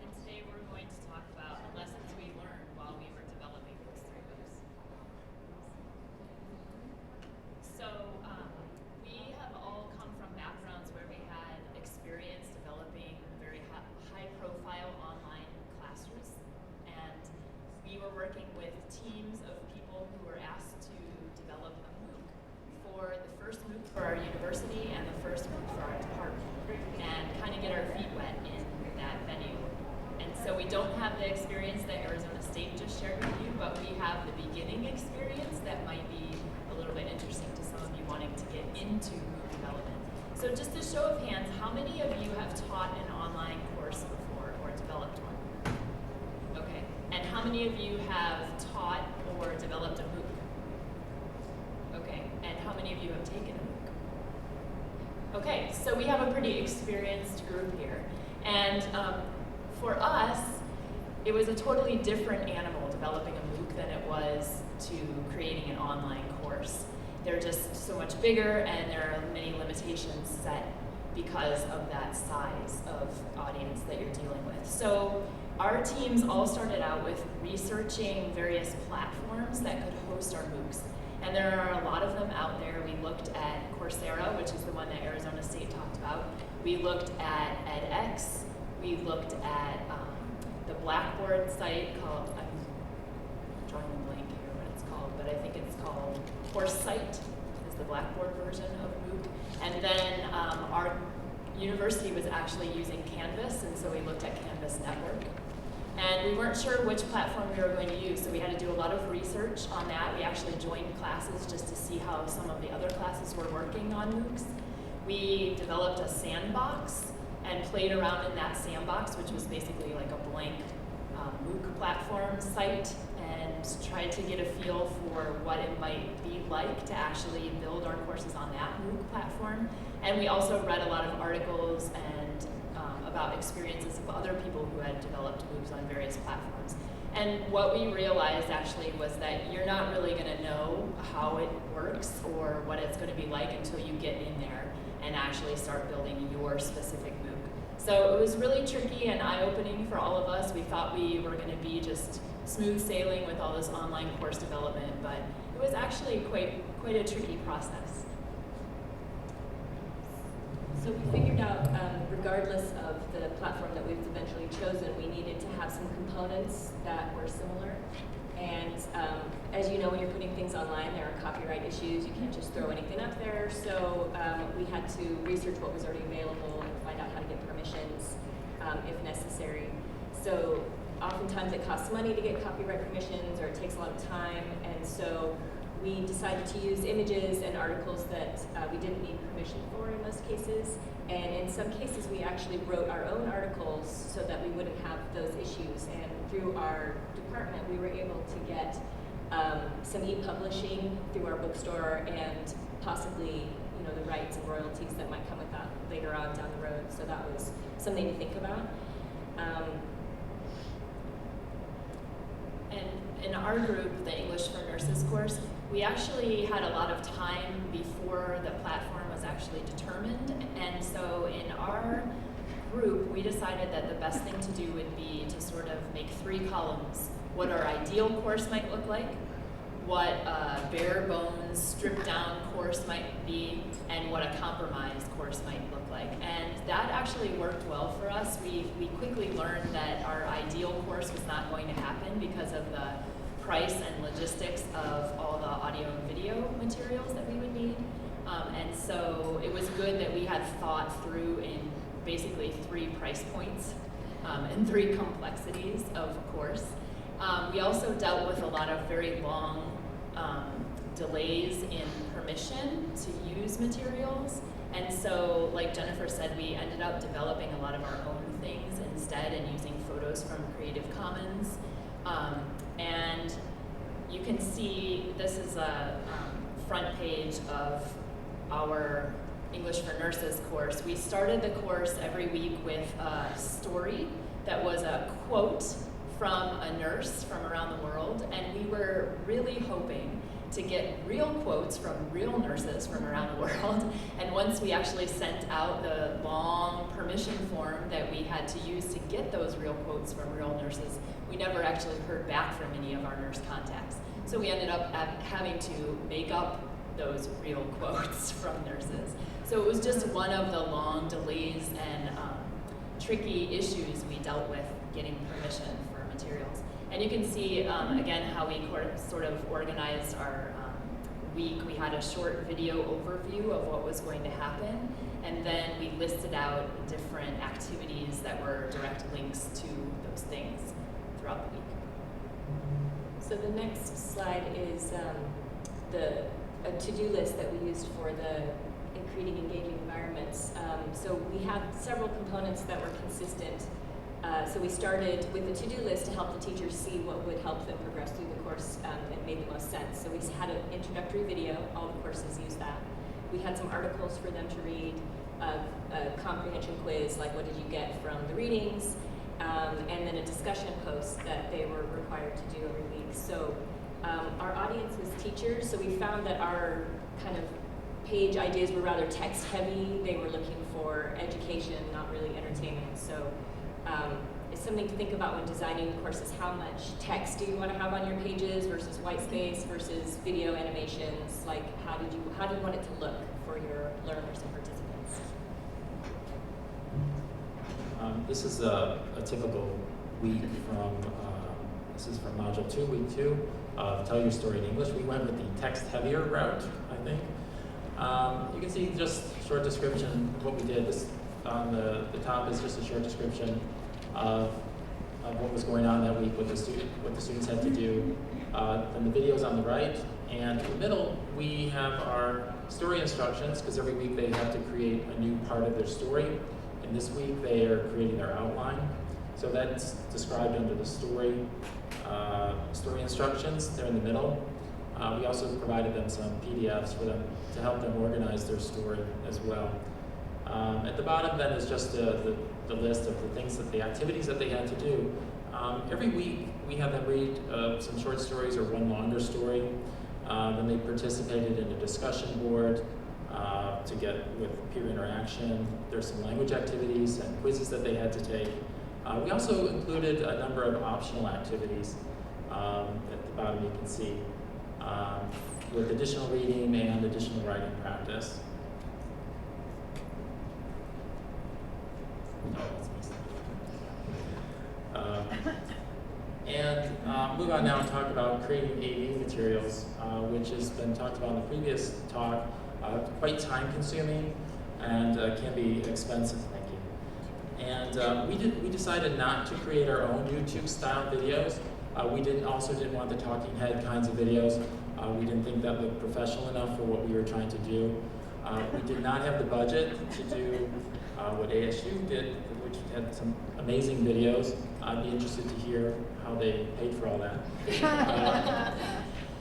And today we're going to talk about the lessons we learned while we were developing those 3 MOOCs. So we have all come from backgrounds where we had experience developing very high-profile online classrooms, and we were working with teams of people who were asked to develop a MOOC for the first MOOC for our university and the first MOOC for our department, and kind of get our feet wet in that venue. And so we don't have the experience that Arizona State just shared with you, but we have the beginning experience that might be a little bit interesting to some of you wanting to get into MOOC development. So just a show of hands, how many of you have taught an online course before or developed one? Okay, and how many of you have taught or developed a MOOC? Okay, and how many of you have taken a MOOC? Okay, so we have a pretty experienced group here. And for us, it was a totally different animal developing a MOOC than it was to creating an online course. They're just so much bigger, and there are many limitations set because of that size of audience that you're dealing with. So our teams all started out with researching various platforms that could host our MOOCs. And there are a lot of them out there. We looked at Coursera, which is the one that Arizona State talked about. We looked at edX. We looked at the Blackboard site called, I'm drawing a blank here what it's called, but I think it's called CourseSite, is the Blackboard version of MOOC. And then our university was actually using Canvas, and so we looked at Canvas Network. And we weren't sure which platform we were going to use, so we had to do a lot of research on that. We actually joined classes just to see how some of the other classes were working on MOOCs. We developed a sandbox and played around in that sandbox, which was basically like a blank MOOC platform site, and tried to get a feel for what it might be like to actually build our courses on that MOOC platform. And we also read a lot of articles and about experiences of other people who had developed MOOCs on various platforms. And what we realized actually was that you're not really going to know how it works or what it's going to be like until you get in there and actually start building your specific MOOC. So it was really tricky and eye-opening for all of us. We thought we were going to be just smooth sailing with all this online course development, but it was actually quite a tricky process. So we figured out, regardless of the platform that we've eventually chosen, we needed to have some components that were similar. And as you know, when you're putting things online, there are copyright issues. You can't just throw anything up there. So we had to research what was already available and find out how to get permissions if necessary. So oftentimes it costs money to get copyright permissions, or it takes a lot of time, and so we decided to use images and articles that we didn't need permission for in most cases. And in some cases, we actually wrote our own articles so that we wouldn't have those issues. And through our department, we were able to get some e-publishing through our bookstore and possibly, the rights and royalties that might come with that later on down the road. So that was something to think about. And in our group, the English for Nurses course, we actually had a lot of time before the platform was actually determined. And so in our group, we decided that the best thing to do would be to sort of make 3 columns. What our ideal course might look like, what a bare bones, stripped down course might be, and what a compromised course might look like. And that actually worked well for us. We quickly learned that our ideal course was not going to happen because of the price and logistics of all the audio and video materials that we would need. And so it was good that we had thought through in basically 3 price points and 3 complexities of course. We also dealt with a lot of very long delays in permission to use materials. And so, like Jennifer said, we ended up developing a lot of our own things instead and using photos from Creative Commons. And you can see this is a front page of our English for Nurses course. We started the course every week with a story that was a quote from a nurse from around the world, and we were really hoping to get real quotes from real nurses from around the world. And once we actually sent out the long permission form that we had to use to get those real quotes from real nurses, we never actually heard back from any of our nurse contacts. So we ended up having to make up those real quotes from nurses. So it was just one of the long delays and tricky issues we dealt with getting permission for materials. And you can see, again, how we sort of organized our week. We had a short video overview of what was going to happen, and then we listed out different activities that were direct links to those things throughout the week. So the next slide is a to-do list that we used for creating engaging environments. So we had several components that were consistent. So we started with a to-do list to help the teachers see what would help them progress through the course and made the most sense. So we had an introductory video, all the courses use that. We had some articles for them to read, a comprehension quiz, like what did you get from the readings, and then a discussion post that they were required to do every week. So our audience was teachers, so we found that our kind of page ideas were rather text heavy. They were looking for education, not really entertainment. So it's something to think about when designing courses. How much text do you want to have on your pages versus white space versus video animations? Like how do you want it to look for your learners and participants? This is a typical week from, this is from Module 2, Week 2, Tell Your Story in English. We went with the text heavier route, I think. You can see just short description of what we did. This on the top is just a short description of what was going on that week, what the students had to do. Then the videos on the right, and in the middle we have our story instructions, because every week they have to create a new part of their story. And this week they are creating their outline. So that's described under the story instructions. They're in the middle. We also provided them some PDFs for them to help them organize their story as well. At the bottom then is just the list of the things the activities that they had to do. Every week we have them read some short stories or one longer story. Then they participated in a discussion board to get with peer interaction. There's some language activities and quizzes that they had to take. We also included a number of optional activities at the bottom you can see, with additional reading and additional writing practice. Move on now and talk about creating AV materials, which has been talked about in the previous talk. Quite time consuming and can be expensive, thank you, And we decided not to create our own YouTube-style videos. We also didn't want the talking head kinds of videos. We didn't think that looked professional enough for what we were trying to do. We did not have the budget to do what ASU did, which had some amazing videos. I'd be interested to hear how they paid for all that.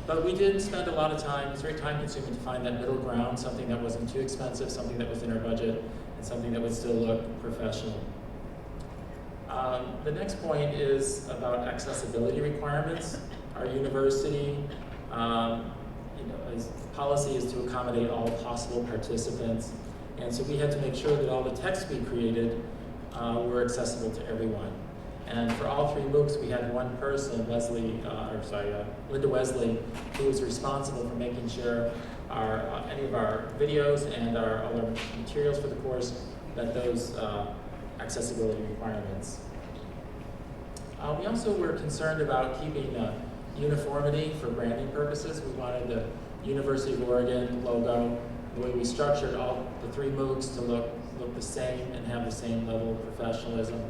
But we did spend a lot of time. It's very time-consuming to find that middle ground, something that wasn't too expensive, something that was in our budget, and something that would still look professional. The next point is about accessibility requirements. Our university, its policy is to accommodate all possible participants, and so we had to make sure that all the text we created were accessible to everyone. And for all 3 MOOCs, we had one person, Linda Wesley, who was responsible for making sure any of our videos and all our materials for the course met those accessibility requirements. We also were concerned about keeping uniformity for branding purposes. We wanted the University of Oregon logo, the way we structured all the 3 MOOCs to look the same and have the same level of professionalism.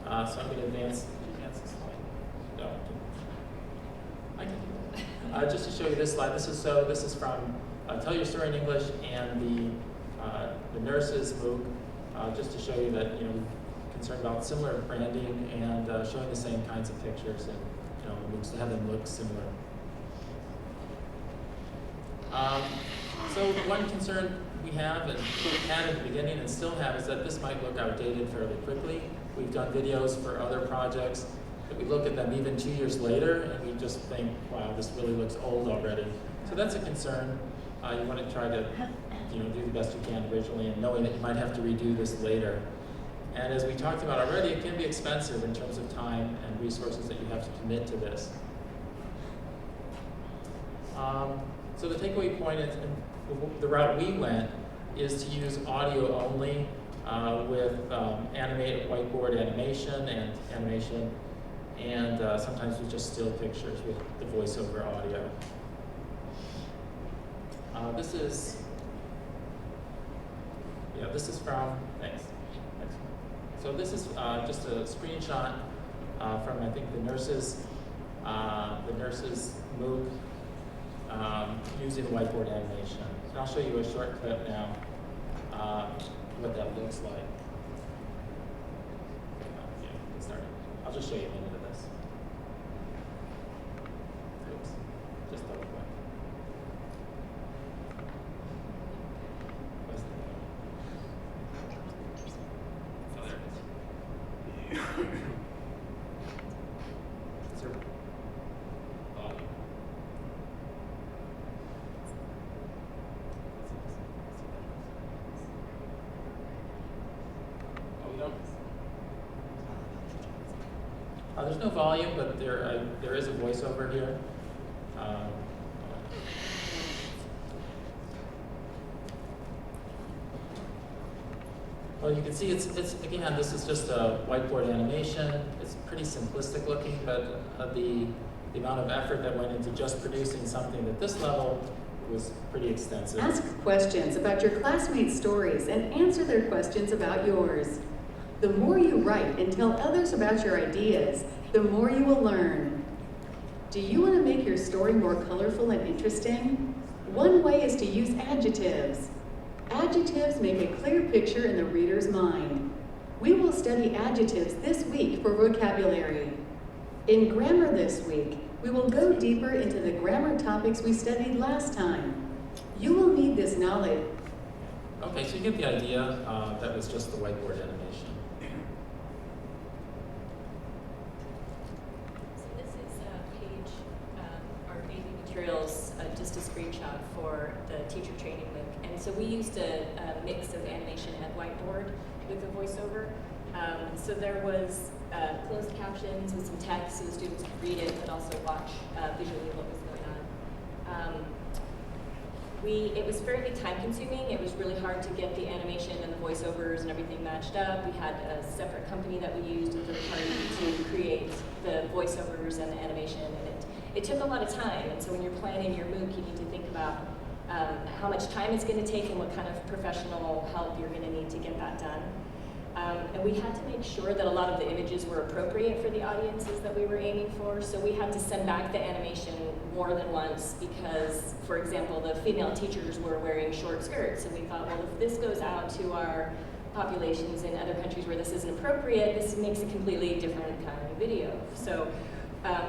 So I'm going to advance this slide. No, I can do that. Just to show you this slide, this is from Tell Your Story in English and the Nurses MOOC, just to show you that we're concerned about similar branding and showing the same kinds of pictures and the MOOCs to have them look similar. So one concern we have and had at the beginning and still have is that this might look outdated fairly quickly. We've done videos for other projects that we look at them even 2 years later and we just think, wow, this really looks old already. So that's a concern. You want to try to do the best you can originally and knowing that you might have to redo this later. And as we talked about already, it can be expensive in terms of time and resources that you have to commit to this. So the takeaway point is, the route we went is to use audio only with whiteboard animation, and sometimes with just still pictures with the voiceover audio. This is from, thanks. So this is just a screenshot from, I think, the nurses MOOC using the whiteboard animation. And I'll show you a short clip now, what that looks like. Yeah, get started. I'll just show you a minute of this. Oops, just double click. So there it is. Is there volume? Oh, we don't. There's no volume, but there is a voiceover here. Well, you can see it's again, this is just a whiteboard animation. It's pretty simplistic looking, but the amount of effort that went into just producing something at this level was pretty extensive. Ask questions about your classmates' stories and answer their questions about yours. The more you write and tell others about your ideas, the more you will learn. Do you want to make your story more colorful and interesting? One way is to use adjectives. Adjectives make a clear picture in the reader's mind. We will study adjectives this week for vocabulary. In grammar this week, we will go deeper into the grammar topics we studied last time. You will need this knowledge. Okay, so you get the idea. That was just the whiteboard animation. So this is our daily materials, just a screenshot for the teacher training MOOC. And so we used a mix of animation and whiteboard with the voiceover. So there was closed captions with some text so the students could read it, but also watch visually what was going on. It was fairly time consuming. It was really hard to get the animation and the voiceovers and everything matched up. We had a separate company that we used, a third party, to create the voiceovers and the animation, and it took a lot of time. And so when you're planning your MOOC, you need to think about how much time it's going to take and what kind of professional help you're going to need to get that done. And we had to make sure that a lot of the images were appropriate for the audiences that we were aiming for. So we had to send back the animation more than once because, for example, the female teachers were wearing short skirts. And we thought, well, if this goes out to our populations in other countries where this isn't appropriate, this makes a completely different kind of video. So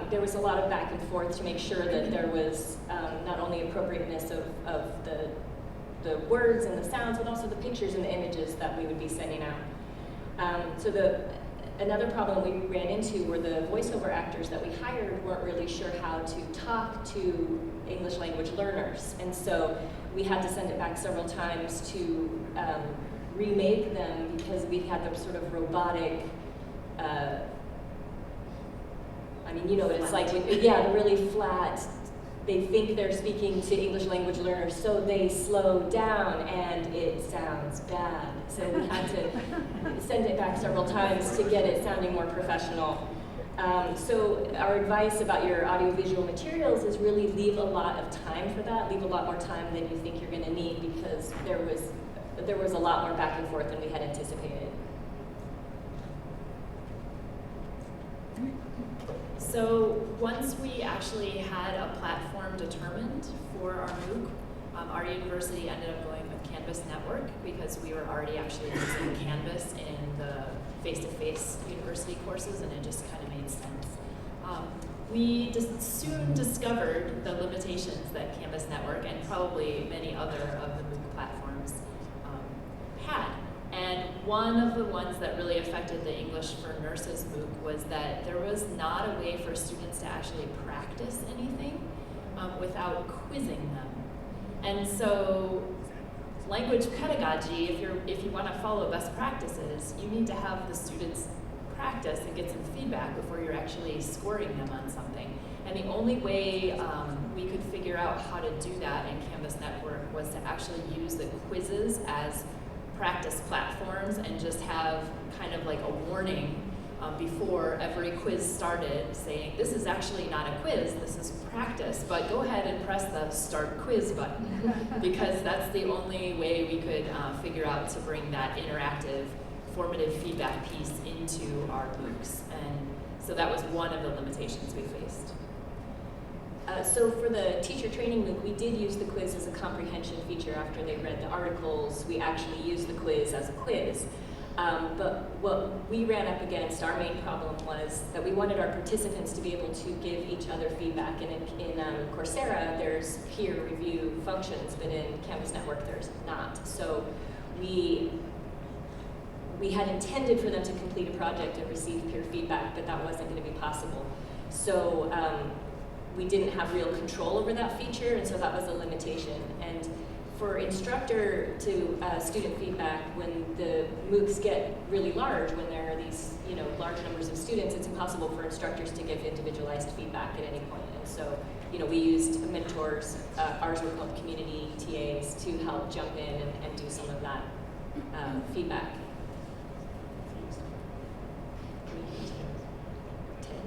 there was a lot of back and forth to make sure that there was not only appropriateness of the words and the sounds, but also the pictures and the images that we would be sending out. Another problem we ran into were the voiceover actors that we hired weren't really sure how to talk to English language learners. And so we had to send it back several times to remake them because we had the sort of robotic, I mean, you know what it's like, yeah, the really flat, they think they're speaking to English language learners, so they slow down and it sounds bad. So we had to send it back several times to get it sounding more professional. So our advice about your audiovisual materials is really leave a lot of time for that, leave a lot more time than you think you're gonna need because there was a lot more back and forth than we had anticipated. So once we actually had a platform determined for our MOOC, our university ended up going with Canvas Network because we were already actually using Canvas in the face-to-face university courses, and it just kind of made sense. We soon discovered the limitations that Canvas Network and probably many other of the MOOC platforms had. And one of the ones that really affected the English for Nurses MOOC was that there was not a way for students to actually practice anything without quizzing them. And so language pedagogy, if you want to follow best practices, you need to have the students practice and get some feedback before you're actually scoring them on something. And the only way we could figure out how to do that in Canvas Network was to actually use the quizzes as practice platforms and just have kind of like a warning before every quiz started saying, this is actually not a quiz, this is practice, but go ahead and press the start quiz button because that's the only way we could figure out to bring that interactive, formative feedback piece into our MOOCs. And so that was one of the limitations we faced. So for the teacher training MOOC, we did use the quiz as a comprehension feature after they read the articles. We actually used the quiz as a quiz. But what we ran up against, our main problem was that we wanted our participants to be able to give each other feedback. And in Coursera, there's peer review functions, but in Canvas Network, there's not. So we had intended for them to complete a project and receive peer feedback, but that wasn't going to be possible. So we didn't have real control over that feature, and so that was a limitation. And for instructor to student feedback, when the MOOCs get really large, when there are these large numbers of students, it's impossible for instructors to give individualized feedback at any point. And so we used mentors, ours were called community TAs, to help jump in and do some of that feedback.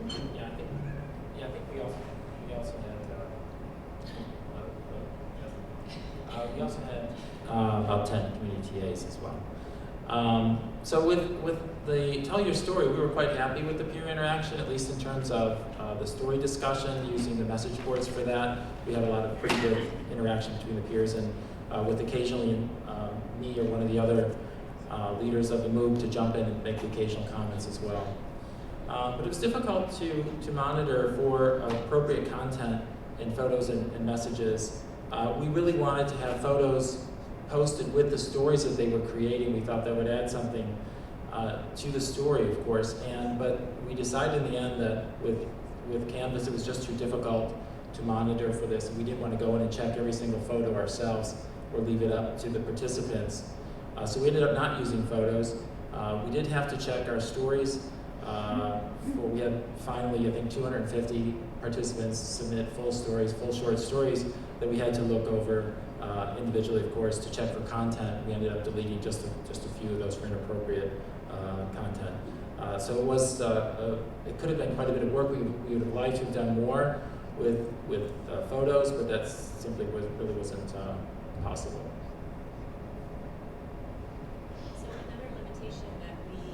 10? Yeah, I think we also had about 10 community TAs as well. So with the Tell Your Story, we were quite happy with the peer interaction, at least in terms of the story discussion, using the message boards for that. We had a lot of pretty good interaction between the peers, and with occasionally me or one of the other leaders of the MOOC to jump in and make the occasional comments as well. But it was difficult to monitor for appropriate content in photos and messages. We really wanted to have photos posted with the stories that they were creating. We thought that would add something to the story, of course, but we decided in the end that with Canvas it was just too difficult to monitor for this. We didn't want to go in and check every single photo ourselves or leave it up to the participants. So we ended up not using photos. We did have to check our stories. We had finally, I think, 250 participants submit full short stories that we had to look over individually, of course, to check for content. We ended up deleting just a few of those for inappropriate content. So it was, it could have been quite a bit of work. We would have liked to have done more with photos, but that simply really wasn't possible. So another limitation that we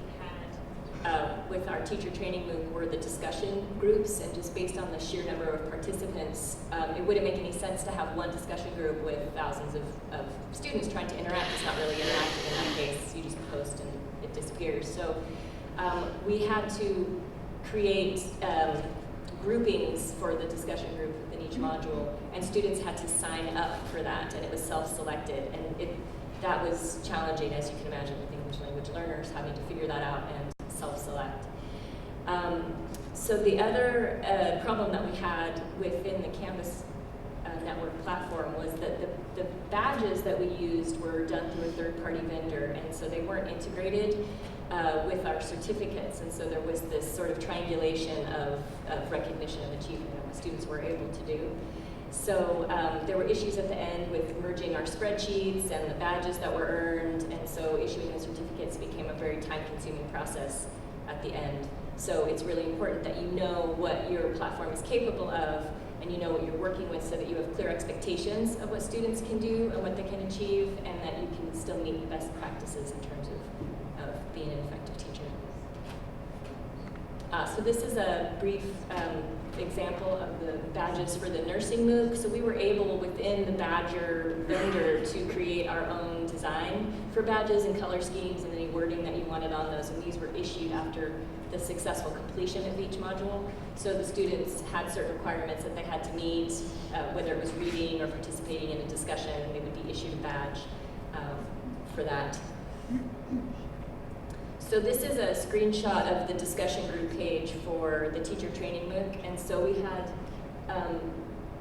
with our teacher training MOOC were the discussion groups, and just based on the sheer number of participants, it wouldn't make any sense to have one discussion group with thousands of students trying to interact. It's not really interactive in that case. You just post and it disappears. So we had to create groupings for the discussion group within each module, and students had to sign up for that, and it was self-selected, and that was challenging, as you can imagine, with English language learners having to figure that out and self-select. So the other problem that we had within the campus network platform was that the badges that we used were done through a third-party vendor, and so they weren't integrated with our certificates, and so there was this sort of triangulation of recognition of achievement that the students were able to do. So there were issues at the end with merging our spreadsheets and the badges that were earned, and so issuing the certificates became a very time-consuming process at the end. So it's really important that you know what your platform is capable of, and you know what you're working with, so that you have clear expectations of what students can do and what they can achieve, and that you can still meet the best practices in terms of being an effective teacher. So this is a brief example of the badges for the nursing MOOC. So we were able, within the Badger vendor, to create our own design for badges and color schemes and any wording that you wanted on those, and these were issued after the successful completion of each module. So the students had certain requirements that they had to meet, whether it was reading or participating in a discussion, and they would be issued a badge for that. So this is a screenshot of the discussion group page for the teacher training MOOC, and so we had,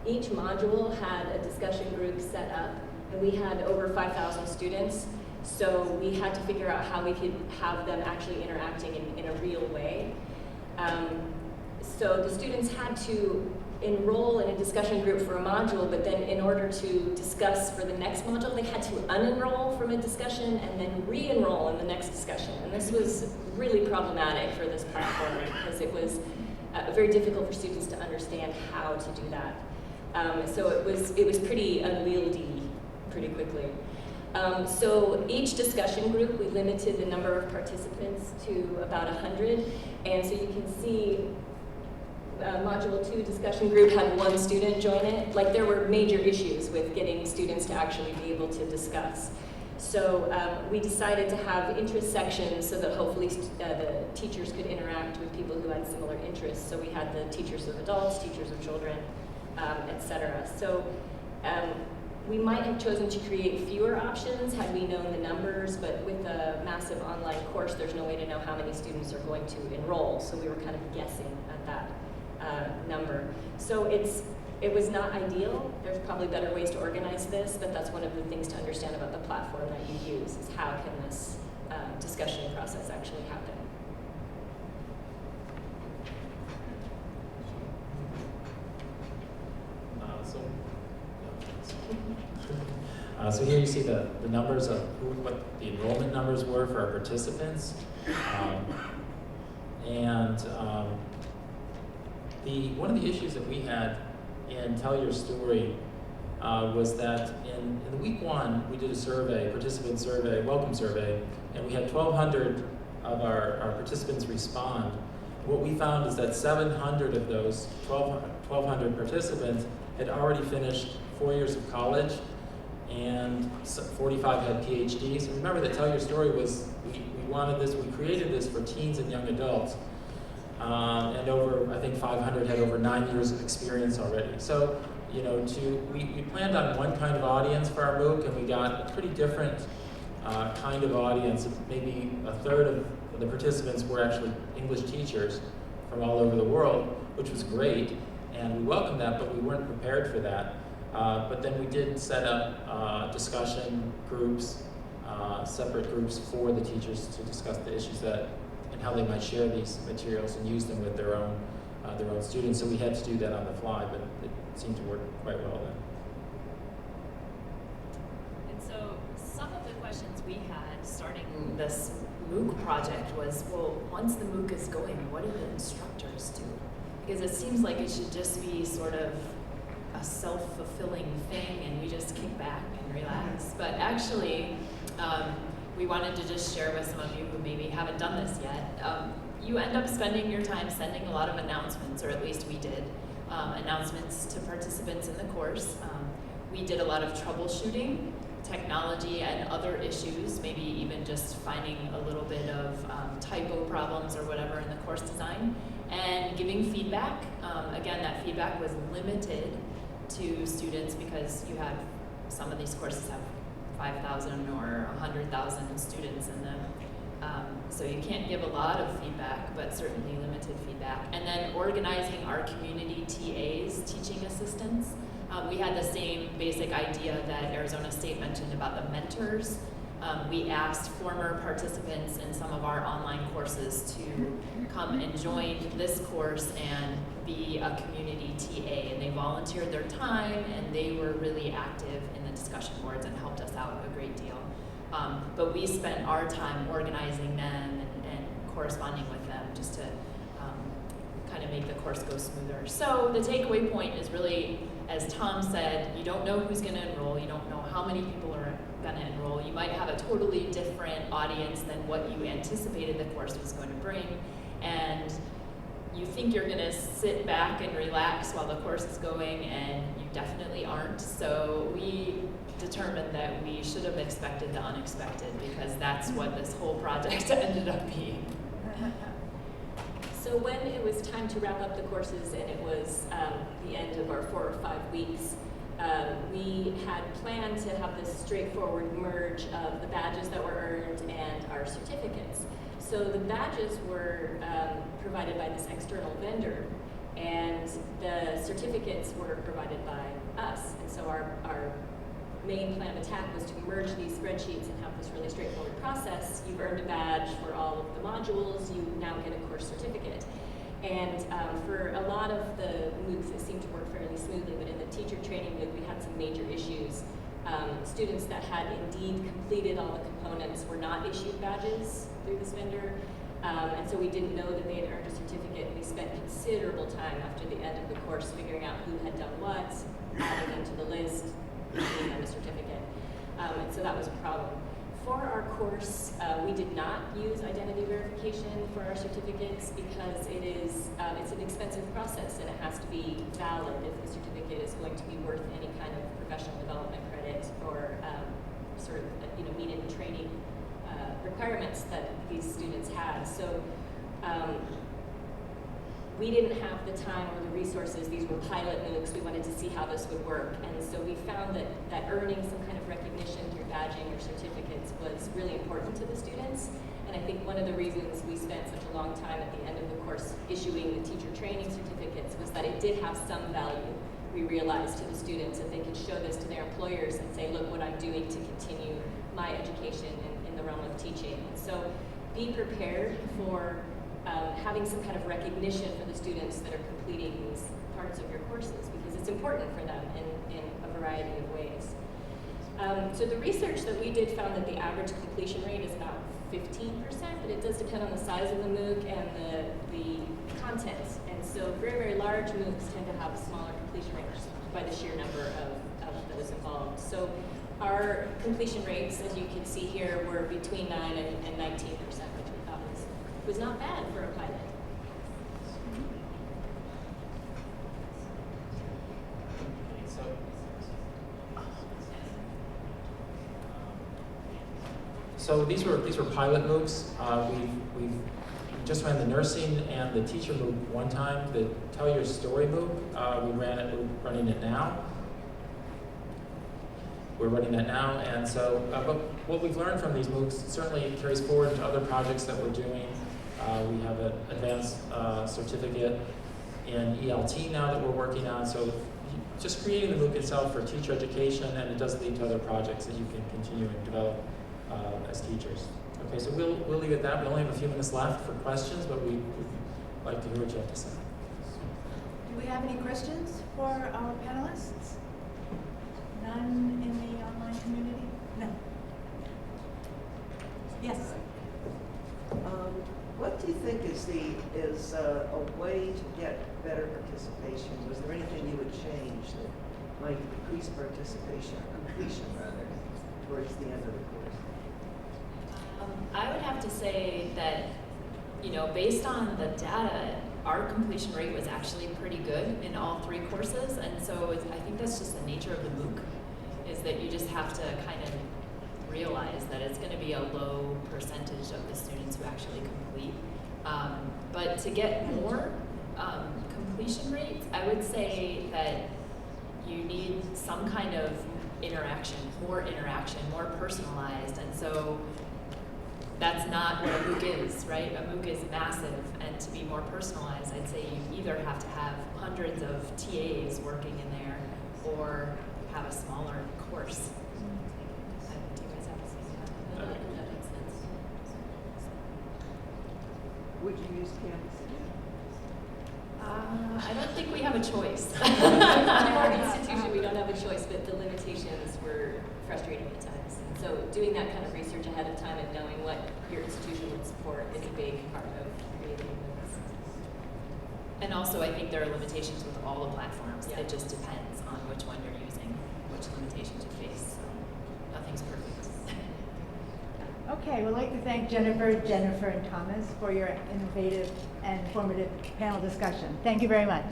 each module had a discussion group set up, and we had over 5,000 students, so we had to figure out how we could have them actually interacting in a real way. So the students had to enroll in a discussion group for a module, but then in order to discuss for the next module, they had to unenroll from a discussion and then re-enroll in the next discussion. And this was really problematic for this platform because it was very difficult for students to understand how to do that. So it was pretty unwieldy pretty quickly. So each discussion group, we limited the number of participants to about 100, and so you can see Module 2 discussion group had one student join it. Like, there were major issues with getting students to actually be able to discuss. So we decided to have interest sections so that hopefully the teachers could interact with people who had similar interests. So we had the teachers of adults, teachers of children, etc. So we might have chosen to create fewer options had we known the numbers, but with a massive online course, there's no way to know how many students are going to enroll. So we were kind of guessing at that number. So it was not ideal. There's probably better ways to organize this, but that's one of the things to understand about the platform that you use, is how can this discussion process actually happen. So here you see the numbers of what the enrollment numbers were for our participants. One of the issues that we had in Tell Your Story was that in week 1, we did a survey, participant survey, welcome survey, and we had 1,200 of our participants respond. What we found is that 700 of those 1,200 participants had already finished 4 years of college, and 45 had PhDs. And remember that Tell Your Story was, we wanted this, we created this for teens and young adults. And I think 500 had over 9 years of experience already. So, you know, we planned on one kind of audience for our MOOC, and we got a pretty different kind of audience. Maybe a third of the participants were actually English teachers from all over the world, which was great, and we welcomed that, but we weren't prepared for that. But then we did set up discussion groups, separate groups for the teachers to discuss the issues and how they might share these materials and use them with their own students. So we had to do that on the fly, but it seemed to work quite well then. And so some of the questions we had starting this MOOC project was, well, once the MOOC is going, what do the instructors do? Because it seems like it should just be sort of a self-fulfilling thing and we just kick back and relax. But actually, we wanted to just share with some of you who maybe haven't done this yet. You end up spending your time sending a lot of announcements, or at least we did, announcements to participants in the course. We did a lot of troubleshooting, technology and other issues, maybe even just finding a little bit of typo problems or whatever in the course design, and giving feedback. Again, that feedback was limited to students because you have, some of these courses have 5,000 or 100,000 students in them. So you can't give a lot of feedback, but certainly limited feedback. And then organizing our community TAs, teaching assistants. We had the same basic idea that Arizona State mentioned about the mentors. We asked former participants in some of our online courses to come and join this course and be a community TA, and they volunteered their time and they were really active in the discussion boards and helped us out a great deal. But we spent our time organizing them and corresponding with them just to kind of make the course go smoother. So the takeaway point is really, as Tom said, you don't know who's going to enroll, you don't know how many people are going to enroll. You might have a totally different audience than what you anticipated the course was going to bring, and you think you're going to sit back and relax while the course is going, and you definitely aren't. So we determined that we should have expected the unexpected, because that's what this whole project ended up being. So when it was time to wrap up the courses and it was the end of our 4 or 5 weeks, we had planned to have this straightforward merge of the badges that were earned and our certificates. So the badges were provided by this external vendor, and the certificates were provided by us. And so our main plan of attack was to merge these spreadsheets and have this really straightforward process. You've earned a badge for all of the modules, you now get a course certificate. And for a lot of the MOOCs, it seemed to work fairly smoothly, but in the teacher training MOOC, we had some major issues. Students that had indeed completed all the components were not issued badges through this vendor. And so we didn't know that they had earned a certificate. We spent considerable time after the end of the course figuring out who had done what, adding them to the list, giving them a certificate. And so that was a problem. For our course, we did not use identity verification for our certificates because it's an expensive process and it has to be valid if the certificate is going to be worth any kind of professional development credit or sort of meet any training requirements that these students had. So we didn't have the time or the resources. These were pilot MOOCs. We wanted to see how this would work. And so we found that earning some kind of recognition through badging or certificates was really important to the students. And I think one of the reasons we spent such a long time at the end of the course issuing the teacher training certificates was that it did have some value. We realized to the students that they could show this to their employers and say, look what I'm doing to continue my education in the realm of teaching. And so be prepared for having some kind of recognition for the students that are completing these parts of your courses, because it's important for them in a variety of ways. So the research that we did found that the average completion rate is about 15%, but it does depend on the size of the MOOC and the content. And so very, very large MOOCs tend to have smaller completion rates by the sheer number of those involved. So our completion rates, as you can see here, were between 9 and 19%, which we thought was not bad for a pilot. So these were pilot MOOCs. We've just ran the nursing and the teacher MOOC one time. The Tell Your Story MOOC, we're running it now. We're running that now, and so but what we've learned from these MOOCs certainly carries forward to other projects that we're doing. We have an advanced certificate in ELT now that we're working on. So just creating the MOOC itself for teacher education, and it does lead to other projects that you can continue and develop as teachers. Okay, so we'll leave it at that. We only have a few minutes left for questions, but we'd like to hear what you have to say. Do we have any questions for our panelists? None in the online community? No. Yes. What do you think is a way to get better participation? Was there anything you would change that might increase participation, or completion rather, towards the end of the course? to say that, you know, based on the data, our completion rate was actually pretty good in all 3 courses, and so I think that's just the nature of the MOOC, is that you just have to kind of realize that it's going to be a low percentage of the students who actually complete. But to get more completion rates, I would say that you need some kind of interaction, more personalized, and so that's not what a MOOC is, right? A MOOC is massive, and to be more personalized, I'd say you either have to have hundreds of TAs working in there, or have a smaller course. Do you guys have to say that? That makes sense. Would you use Canvas again? I don't think we have a choice. In our institution, we don't have a choice, but the limitations were frustrating at times. So doing that kind of research ahead of time and knowing what your institution would support is a big part of creating this. And also, I think there are limitations with all the platforms. Yeah. It just depends on which one you're using, which limitations you face. So nothing's perfect. Okay, we'd like to thank Jennifer, and Thomas for your innovative and informative panel discussion. Thank you very much.